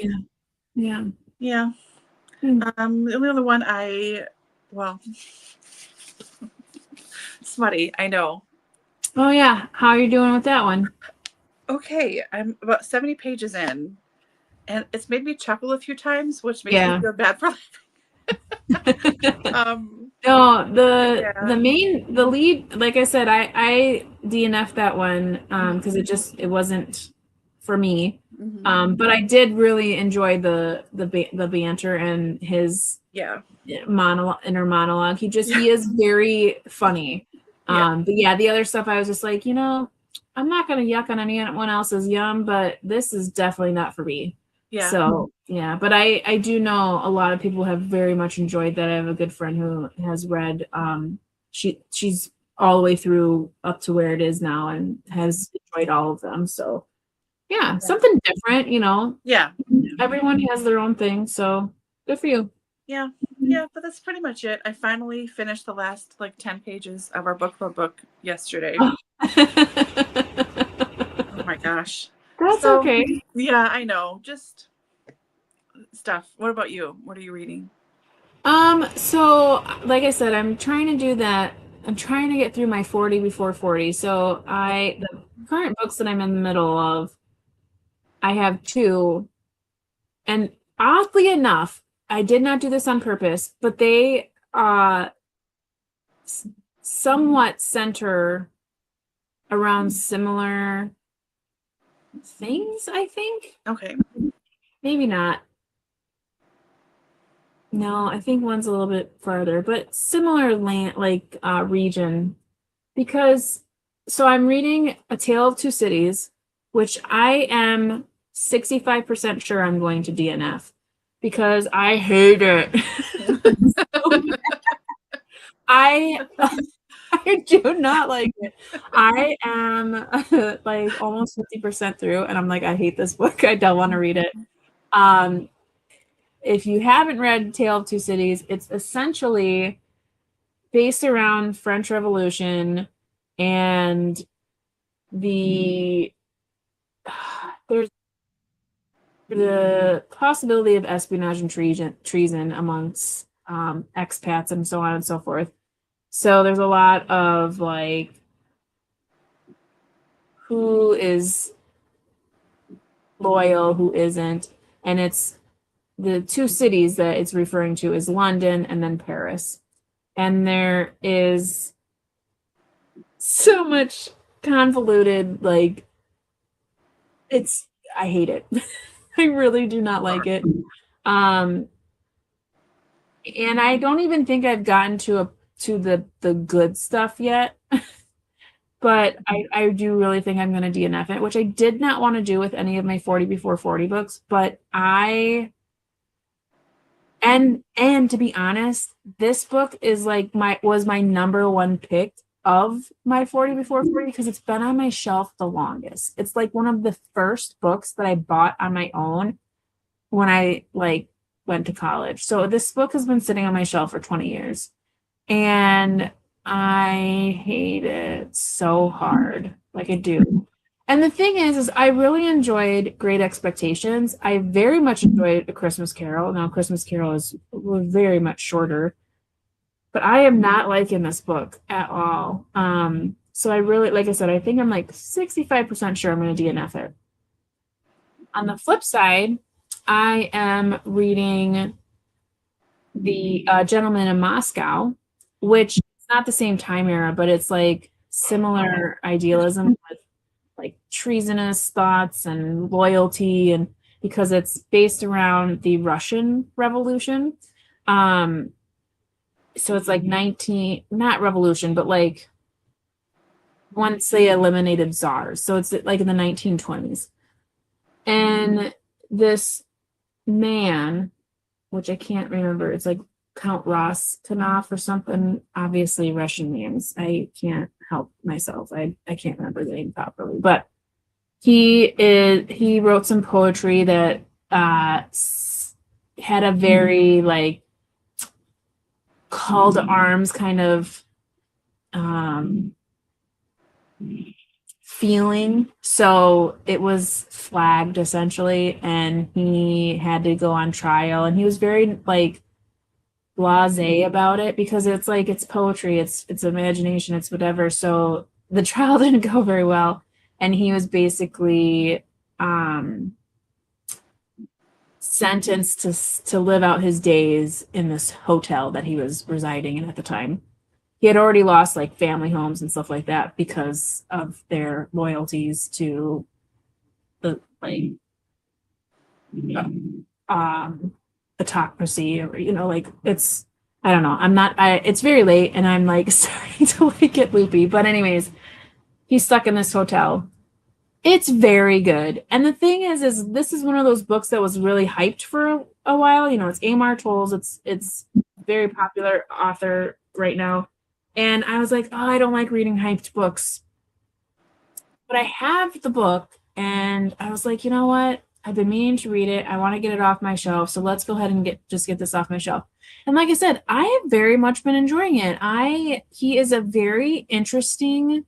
Yeah. The only other one smutty, I know. Oh yeah, how are you doing with that one? Okay, I'm about 70 pages in, and it's made me chuckle a few times, which makes me feel bad for no, the lead, like I said, I DNF'd that one because it wasn't for me. But I did really enjoy the banter and his inner monologue. He is very funny. But yeah, the other stuff I was just like, I'm not gonna yuck on anyone else's yum, but this is definitely not for me. Yeah. So yeah, but I do know a lot of people have very much enjoyed that. I have a good friend who has read she's all the way through up to where it is now and has enjoyed all of them. So yeah, something different, Yeah. Everyone has their own thing, so good for you. Yeah, but that's pretty much it. I finally finished the last 10 pages of our book club book yesterday. Oh my gosh. That's okay. Yeah, I know. Just stuff. What about you? What are you reading? So like I said, I'm trying to do that. I'm trying to get through my 40 before 40. So the current books that I'm in the middle of, I have 2. And oddly enough, I did not do this on purpose, but they somewhat center around similar things, I think. Okay. Maybe not. No, I think one's a little bit farther, but similar region. Because I'm reading A Tale of Two Cities, which I am 65% sure I'm going to DNF because I hate it. I do not like it. I am almost 50% through, and I'm like, I hate this book. I don't want to read it. If you haven't read Tale of Two Cities, it's essentially based around French Revolution and there's the possibility of espionage and treason amongst expats and so on and so forth. So there's a lot of who is loyal, who isn't, and it's the 2 cities that it's referring to is London and then Paris. And there is so much convoluted, I hate it. I really do not like it. And I don't even think I've gotten to the good stuff yet. But I do really think I'm going to DNF it, which I did not want to do with any of my 40 before 40 books, but and to be honest, this book is was my number 1 pick of my 40 before 40 because it's been on my shelf the longest. It's one of the first books that I bought on my own when I went to college. So this book has been sitting on my shelf for 20 years. And I hate it so hard. I do. And the thing is I really enjoyed Great Expectations. I very much enjoyed A Christmas Carol. Now, Christmas Carol is very much shorter, but I am not liking this book at all. So I really, like I said, I think I'm like 65% sure I'm going to DNF it. On the flip side, I am reading The Gentleman in Moscow, which is not the same time era, but it's like similar idealism with like treasonous thoughts and loyalty, and because it's based around the Russian Revolution. So it's like not revolution, but like once they eliminated czars. So it's like in the 1920s. And this man, which I can't remember, it's like Count Roskanov or something, obviously Russian names. I can't help myself. I can't remember the name properly. But he wrote some poetry that had a very like call to arms kind of feeling. So it was flagged essentially, and he had to go on trial, and he was very like blasé about it because it's like it's poetry, it's imagination, it's whatever. So the trial didn't go very well, and he was basically sentenced to live out his days in this hotel that he was residing in at the time. He had already lost like family homes and stuff like that because of their loyalties to the like autocracy, or like it's, I don't know. It's very late and I'm like starting to like get loopy. But anyways, he's stuck in this hotel. It's very good. And the thing is this is one of those books that was really hyped for a while. It's Amar Tolls. It's very popular author right now. And I was like, oh, I don't like reading hyped books. But I have the book, and I was like, you know what? I've been meaning to read it. I want to get it off my shelf. So let's go ahead and get this off my shelf. And like I said, I have very much been enjoying it. He is a very interesting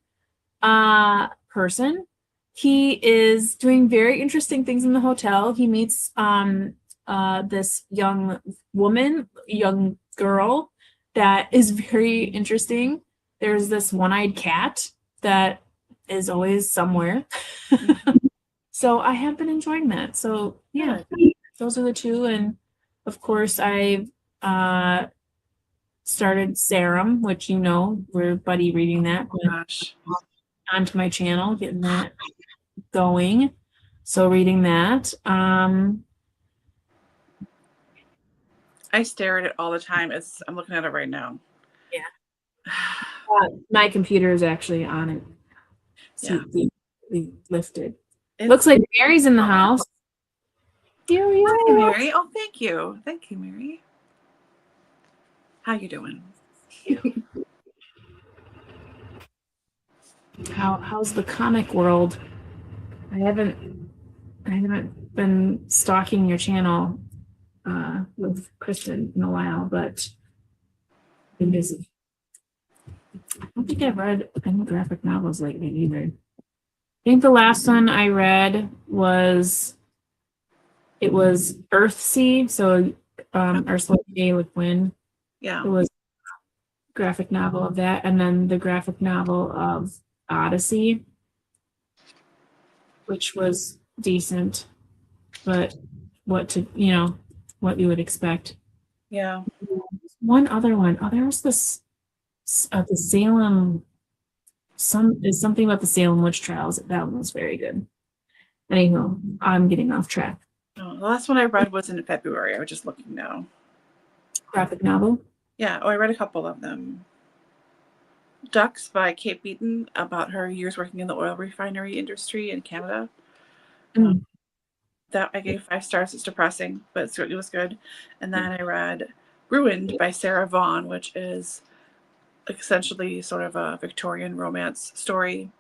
person. He is doing very interesting things in the hotel. He meets this young girl that is very interesting. There's this one-eyed cat that is always somewhere. So I have been enjoying that. So yeah, those are the two. And of course I started Serum, which we're buddy reading that. Oh gosh. Onto my channel, getting that going. So reading that. I stare at it all the time. I'm looking at it right now. Yeah. My computer is actually on it. So Yeah. we lifted. Looks like Mary's in the house. Here we are. Hi, Mary. Oh, thank you. Thank you, Mary. How you doing? How's the comic world? I haven't been stalking your channel with Kristen in a while, but I've been busy. I don't think I've read any graphic novels lately either. I think the last one I read was Earthsea, so Ursula K. Le Guin. Yeah. It was a graphic novel of that, and then the graphic novel of Odyssey, which was decent, but what you would expect. Yeah. One other one. Oh, there was this the Salem. Something about the Salem witch trials. That one was very good. Anyhow, I'm getting off track. Oh, the last one I read was in February. I was just looking now. Graphic novel? Yeah. Oh, I read a couple of them. Ducks by Kate Beaton, about her years working in the oil refinery industry in Canada. That I gave 5 stars. It's depressing, but it was good. And then I read Ruined by Sarah Vaughan, which is essentially sort of a Victorian romance story.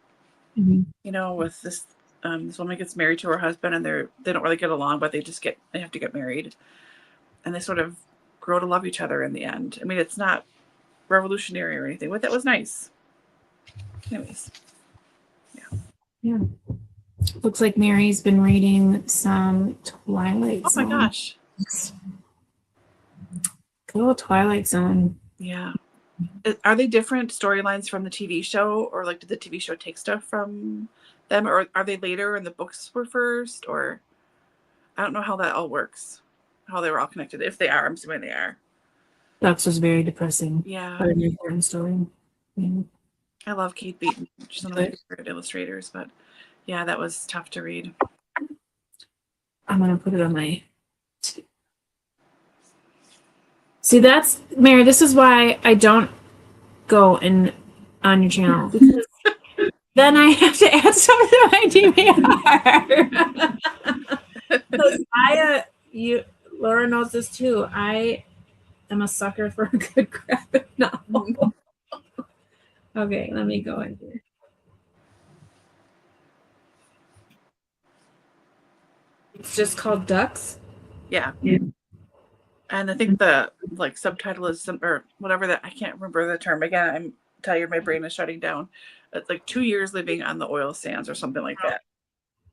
With this woman gets married to her husband, and they don't really get along, but they have to get married, and they sort of grow to love each other in the end. I mean, it's not revolutionary or anything, but that was nice. Anyways, Yeah. Looks like Mary's been reading some Twilight Oh Zone. my gosh. Cool Twilight Zone. Yeah. Are they different storylines from the TV show, or like did the TV show take stuff from them, or are they later and the books were first, or I don't know how that all works, how they were all connected. If they are, I'm assuming they are. That's just very depressing. Yeah. But an important story. Yeah. I love Kate Beaton. She's one of my favorite illustrators, but yeah, that was tough to read. I'm gonna put it on my. See, that's Mary. This is why I don't go on your channel, because then I have to add something to my DVR. Because Laura knows this too. I am a sucker for a good graphic novel. Okay, let me go in here. It's just called Ducks. Yeah. And I think the like subtitle is or whatever that, I can't remember the term. Again, I'm tired. My brain is shutting down. It's like 2 years living on the oil sands or something like that.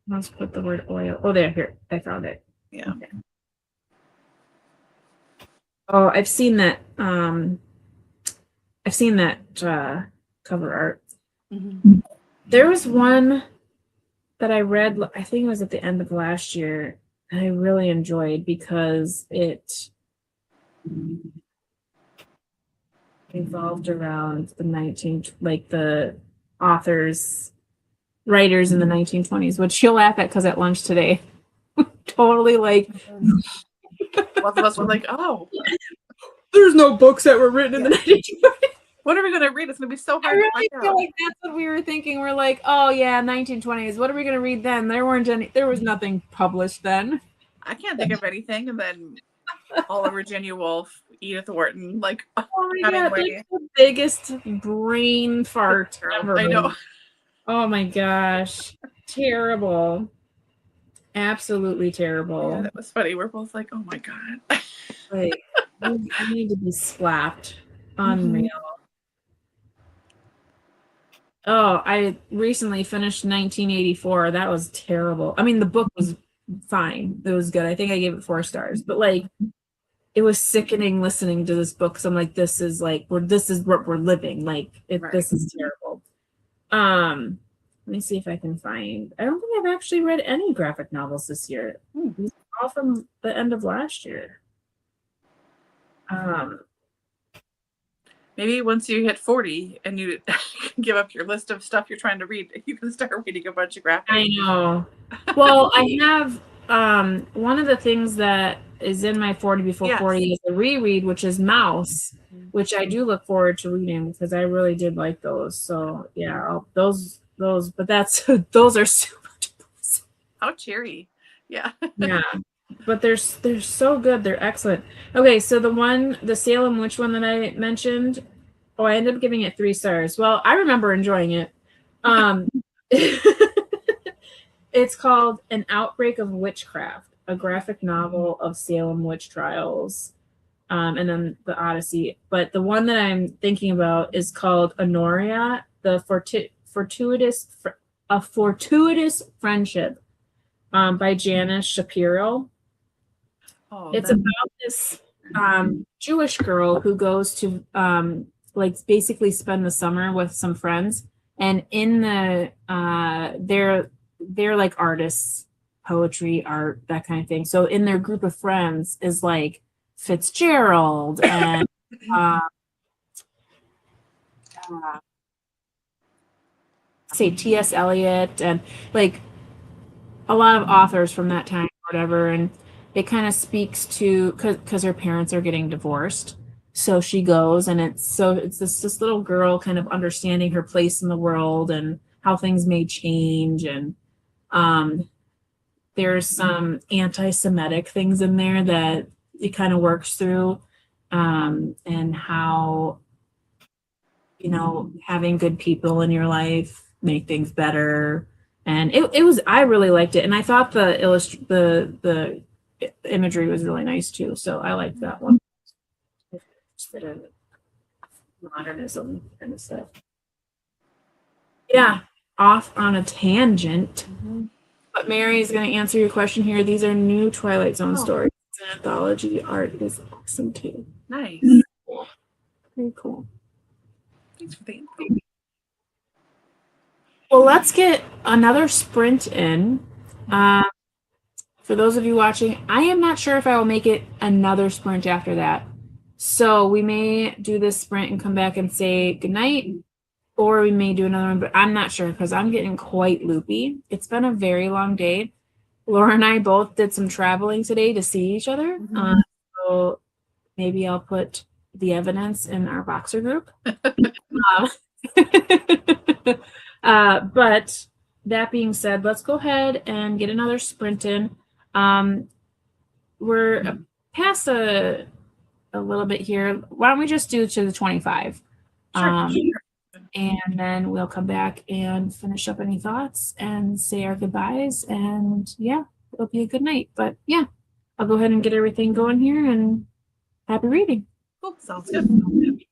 Let's put the word oil. Oh, here. I found it. Yeah. Okay. Oh, I've seen that. I've seen that cover art. Mm-hmm. There was one that I read, I think it was at the end of last year, that I really enjoyed because it revolved around the writers in the 1920s, which you'll laugh at because at lunch today, totally like. Both of us were like, oh. There's no books that were written in the 1920s. What are we going to read? It's going to be so hard. I really feel like that's what we were thinking. We're like, oh yeah, 1920s. What are we going to read then? There was nothing published then. I can't think of anything. And then all of Virginia Woolf, Edith Wharton, like, oh my God, like the biggest brain fart ever. I know. Oh my gosh. Terrible. Absolutely terrible. Yeah, that was funny. We're both like, oh my God. Like, I need to be slapped. Unreal. Oh, I recently finished 1984. That was terrible. I mean, the book was fine. It was good. I think I gave it 4 stars. But like, it was sickening listening to this book. So I'm like, this is what we're living. Like, this is terrible. Let me see if I can find. I don't think I've actually read any graphic novels this year. These are all from the end of last year. Maybe once you hit 40 and you give up your list of stuff you're trying to read, you can start reading a bunch of graphics. I know. Well, I have one of the things that is in my 40 before 40 is a reread, which is Mouse, which I do look forward to reading because I really did like those. So yeah, those, but those are super depressing. How cheery. Yeah. Yeah. But they're so good. They're excellent. Okay, so the Salem Witch one that I mentioned, I ended up giving it 3 stars. Well, I remember enjoying it. It's called An Outbreak of Witchcraft, a graphic novel of Salem witch trials, and then the Odyssey. But the one that I'm thinking about is called Honoria, the fortuitous friendship, by Janice Shapiro. It's about this Jewish girl who goes to basically spend the summer with some friends, and in the they're like artists, poetry, art, that kind of thing. So in their group of friends is like Fitzgerald and say T.S. Eliot and like a lot of authors from that time or whatever. And it kind of speaks to because her parents are getting divorced. So she goes, and it's this little girl kind of understanding her place in the world and how things may change. And there's some anti-Semitic things in there that it kind of works through, and how, having good people in your life make things better. And I really liked it. And I thought the imagery was really nice too. So I liked that one. Modernism kind of stuff. Yeah, off on a tangent. But Mary is going to answer your question here. These are new Twilight Zone stories. It's an anthology. Art is awesome too. Nice. Very cool. Thanks for the info. Well, let's get another sprint in. For those of you watching, I am not sure if I will make it another sprint after that. So we may do this sprint and come back and say goodnight, or we may do another one, but I'm not sure because I'm getting quite loopy. It's been a very long day. Laura and I both did some traveling today to see each other. So maybe I'll put the evidence in our Boxer group. But that being said, let's go ahead and get another sprint in. We're past a little bit here. Why don't we just do to the 25? Sure. And then we'll come back and finish up any thoughts and say our goodbyes. And yeah, it'll be a good night. But yeah, I'll go ahead and get everything going here and happy reading. Cool. Sounds good.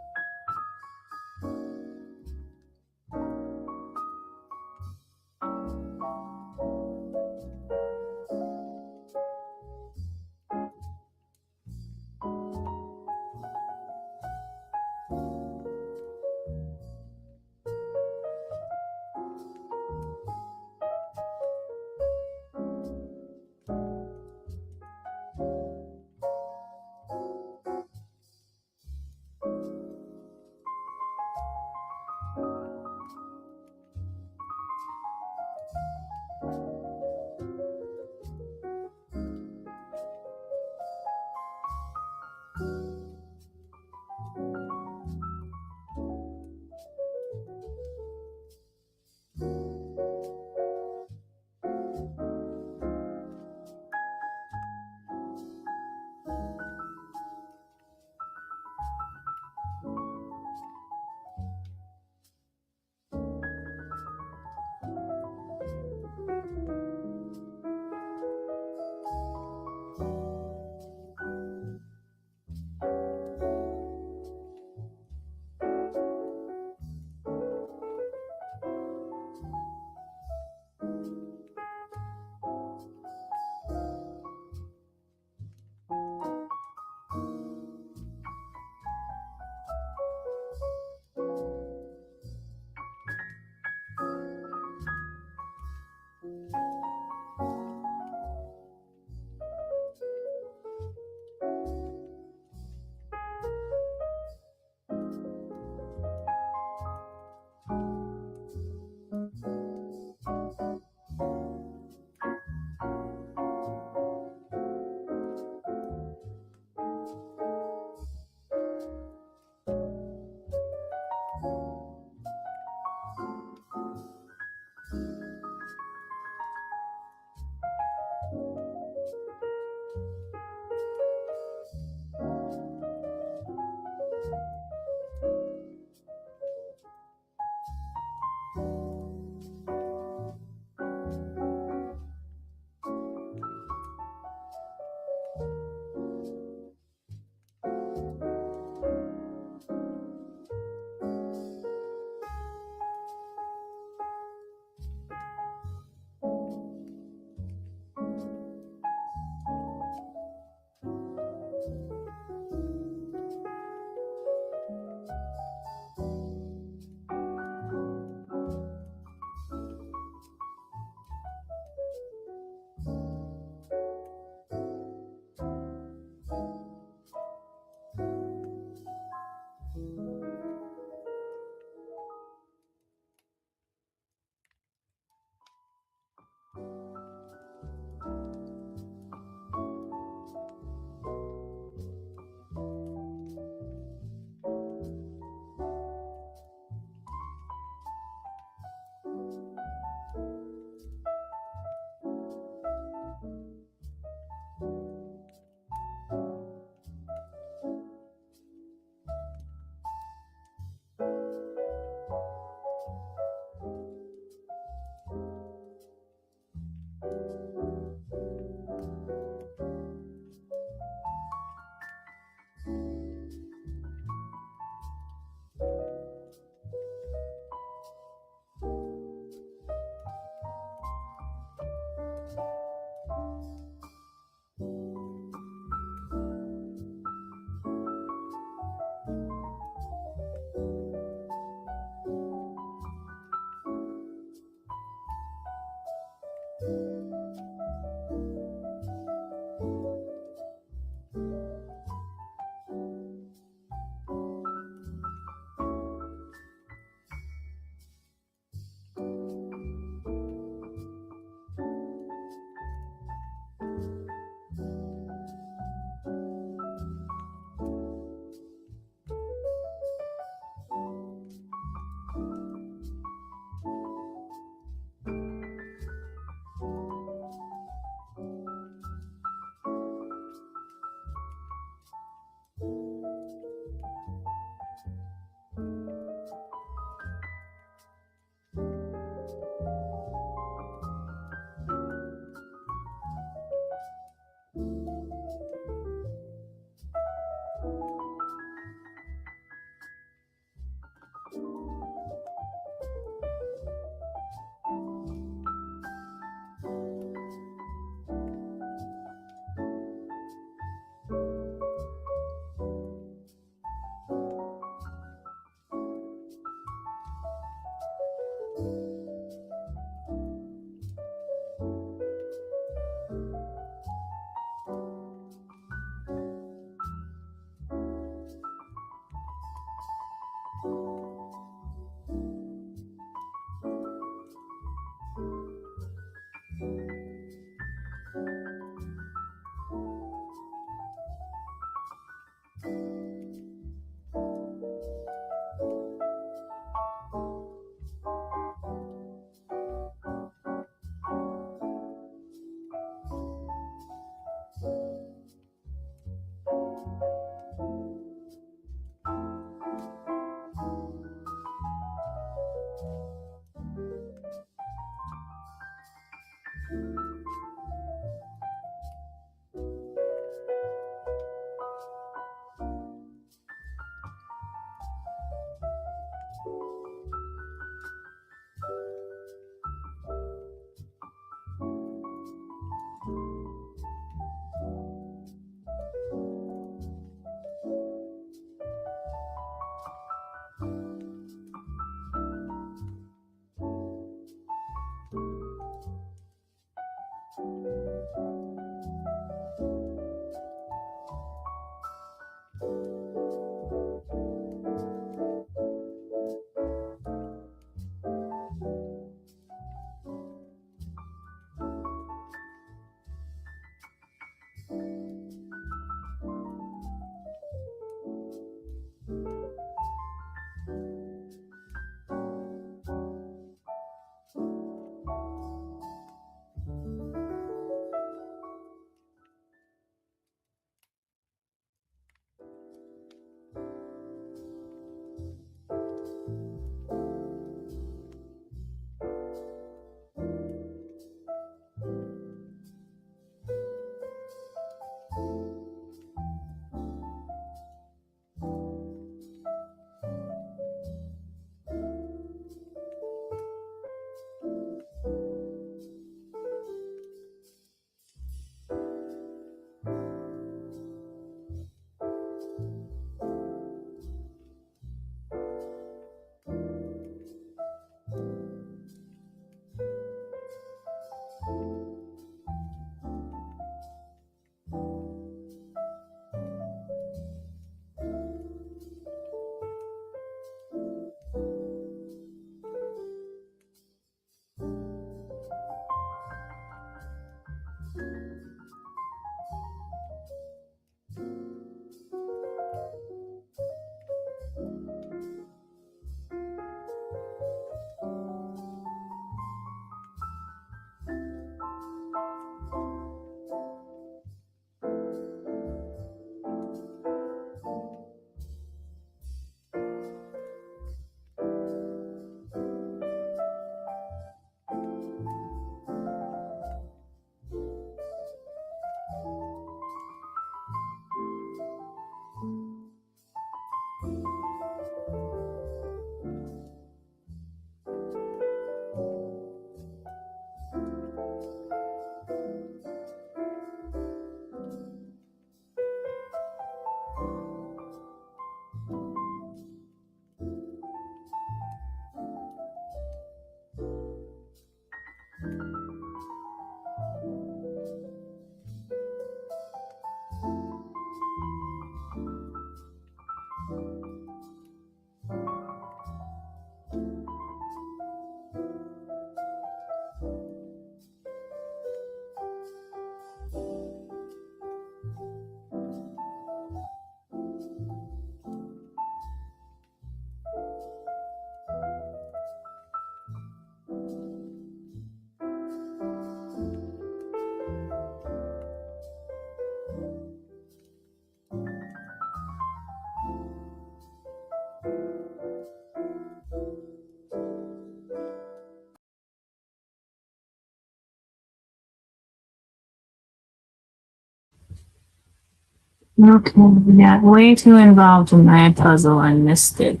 Okay, we got way too involved in my puzzle and missed it.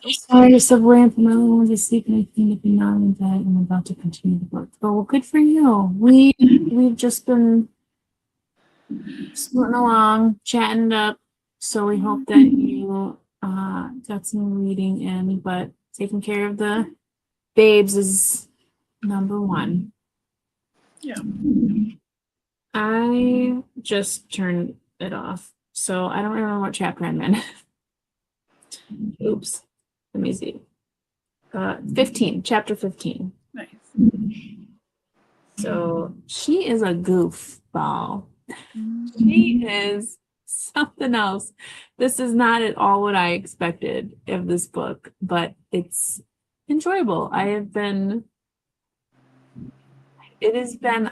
Sorry, subway from my own to sleep and I cleaned up and now I'm in bed and I'm about to continue the book. Oh, well, good for you. We've just been scooting along, chatting it up. So we hope that you got some reading in, but taking care of the babes is number one. Yeah. I just turned it off, so I don't remember what chapter I'm in. Oops. Let me see. 15, chapter 15. Nice. So she is a goofball. She is something else. This is not at all what I expected of this book, but it's enjoyable. It has been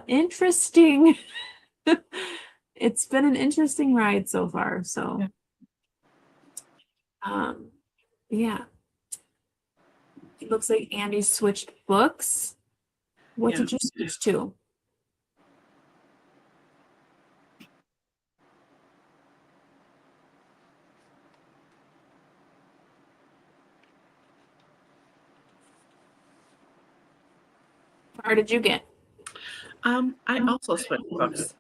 interesting. It's been an interesting ride so far. So, yeah. It looks like Andy switched books. What did you switch to? Or did you get? I also switched books.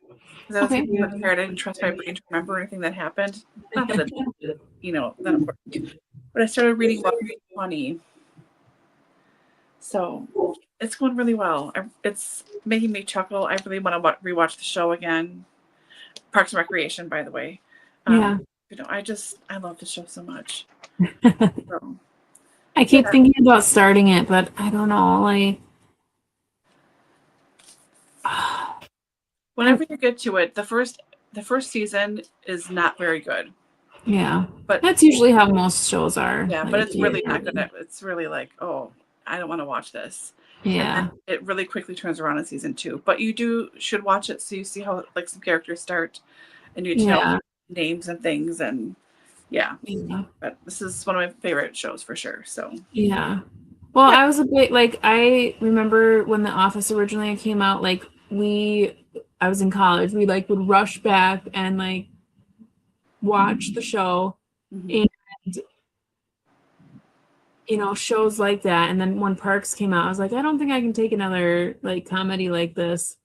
Because I was getting prepared. I didn't trust my brain to remember anything that happened. Not that it's, that important. But I started reading Love is Funny. So it's going really well. It's making me chuckle. I really want to rewatch the show again. Parks and Recreation, by the way. Yeah. I love the show so much. So, I keep thinking about starting it, but I don't know. Like, whenever you get to it, the first season is not very good. Yeah, but that's usually how most shows are. Yeah, like, but it's really not good. It's really like, oh, I don't want to watch this. Yeah, and it really quickly turns around in season 2. But you should watch it so you see how like some characters start, and you know names and things, and yeah. But this is one of my favorite shows for sure. So yeah. Well, I was a bit like, I remember when The Office originally came out. Like I was in college. We like would rush back and like watch the show, and shows like that. And then when Parks came out, I was like, I don't think I can take another like comedy like this.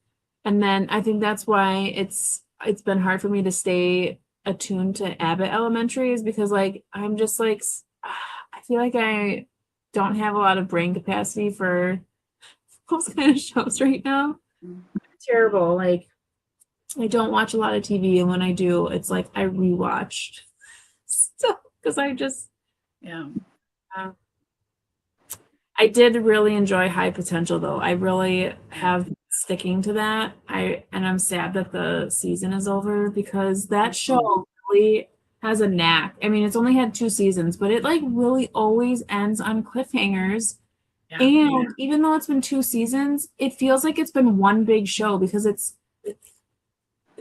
And then I think that's why it's been hard for me to stay attuned to Abbott Elementary, is because like I'm just like, I feel like I don't have a lot of brain capacity for those kind of shows right now. Terrible. Like, I don't watch a lot of TV, and when I do, it's like I rewatch stuff because I just I did really enjoy High Potential, though. I really have been sticking to that. And I'm sad that the season is over, because that show really has a knack. I mean, it's only had 2 seasons, but it like really always ends on cliffhangers. And even though it's been 2 seasons, it feels like it's been one big show, because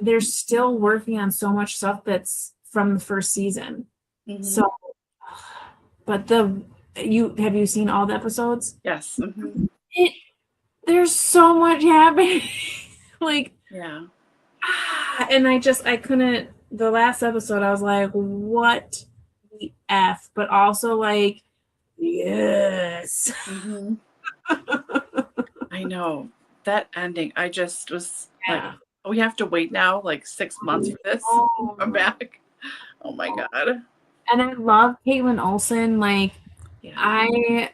they're still working on so much stuff that's from the first season. So, but have you seen all the episodes? Yes. There's so much happening. Like, and I couldn't. The last episode, I was like, what the F? But also like, yes. I know that ending. I just was like, we have to wait now like 6 months for this. I'm back. Oh my God. And I love Caitlin Olsen. Like, I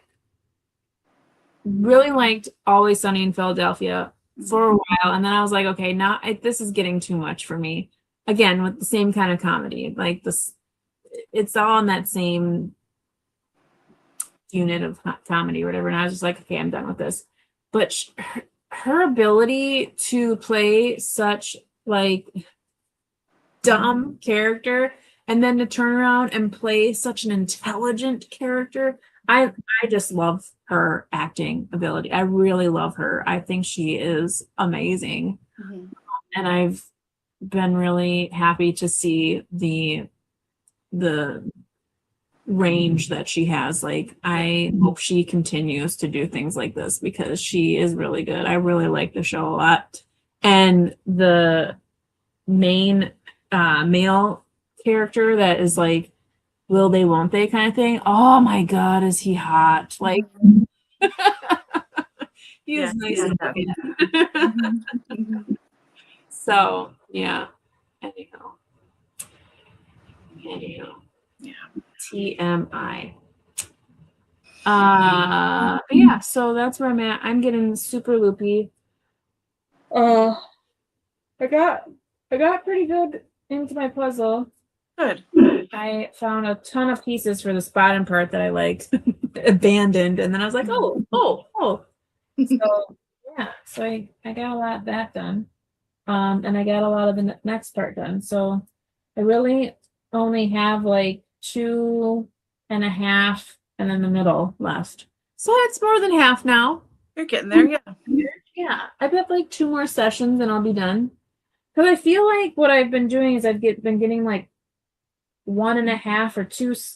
really liked Always Sunny in Philadelphia for a while, and then I was like, okay, now this is getting too much for me. Again, with the same kind of comedy, like this, it's all in that same unit of comedy or whatever. And I was just like, okay, I'm done with this. But her ability to play such like dumb character, and then to turn around and play such an intelligent character, I just love her acting ability. I really love her. I think she is amazing. And I've been really happy to see the range that she has. Like, I hope she continues to do things like this, because she is really good. I really like the show a lot. And the main male character that is like will they won't they kind of thing. Oh my god, is he hot? Like he is nice and looking. So yeah. Anyhow. Yeah. TMI. But yeah, so that's where I'm at. I'm getting super loopy. I got pretty good into my puzzle. Good. I found a ton of pieces for the bottom part that I like abandoned, and then I was like, oh. So yeah, so I got a lot of that done. And I got a lot of the next part done. So I really only have like 2.5 and then the middle left. So it's more than half now. You're getting there, yeah. Yeah, I've got like 2 more sessions and I'll be done. Because I feel like what I've been doing is I've been getting like 1.5 or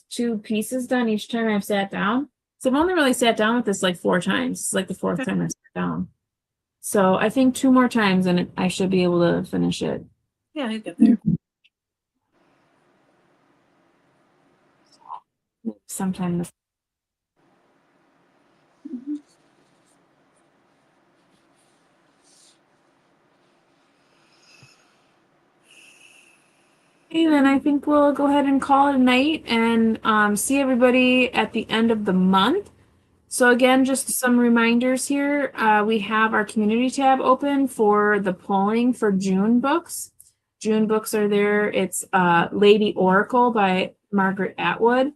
2 pieces done each time I've sat down. So I've only really sat down with this like 4 times. It's like the 4th time I've sat down. So I think 2 more times and I should be able to finish it. Yeah, you get there. Sometime this. Okay, then I think we'll go ahead and call it a night and see everybody at the end of the month. So again, just some reminders here. We have our community tab open for the polling for June books. June books are there. It's Lady Oracle by Margaret Atwood,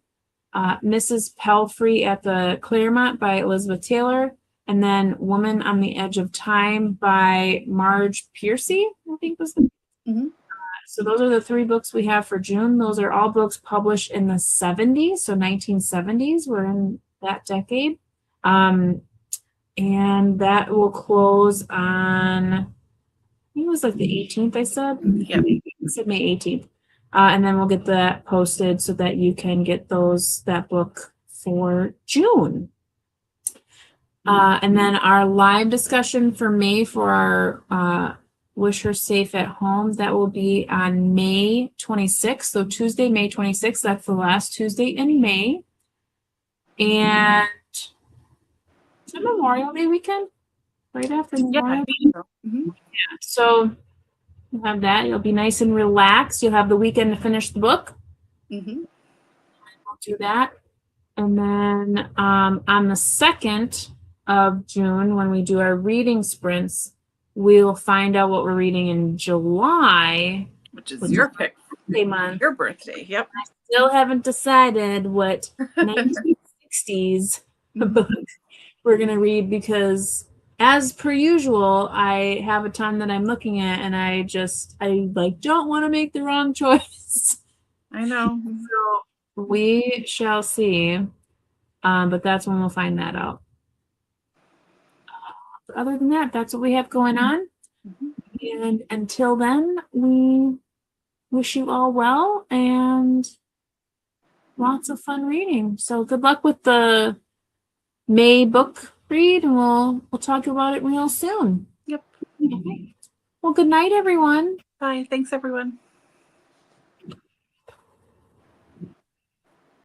Mrs. Pelfrey at the Claremont by Elizabeth Taylor, and then Woman on the Edge of Time by Marge Piercy, I think was the So those are the 3 books we have for June. Those are all books published in the 70s, so 1970s. We're in that decade. And that will close on, I think it was like the 18th, I said? Yeah. I said May 18th. And then we'll get that posted so that you can get that book for June. And then our live discussion for May for our Wish Her Safe at Home, that will be on May 26th. So Tuesday, May 26th. That's the last Tuesday in May. And is it Memorial Day weekend? Right after Memorial Day? Yeah. So you'll have that. You'll be nice and relaxed. You'll have the weekend to finish the book. Mm-hmm. We'll do that. And then on the 2nd of June, when we do our reading sprints, we'll find out what we're reading in July. Which is your pick. Month. Your birthday. Yep. I still haven't decided what 1960s book we're going to read because, as per usual, I have a ton that I'm looking at and I don't want to make the wrong choice. I know. So we shall see. But that's when we'll find that out. Other than that, that's what we have going on. And until then, we wish you all well and lots of fun reading. So good luck with the May book read, and we'll talk about it real soon. Yep. Okay. Well, good night, everyone. Bye. Thanks, everyone.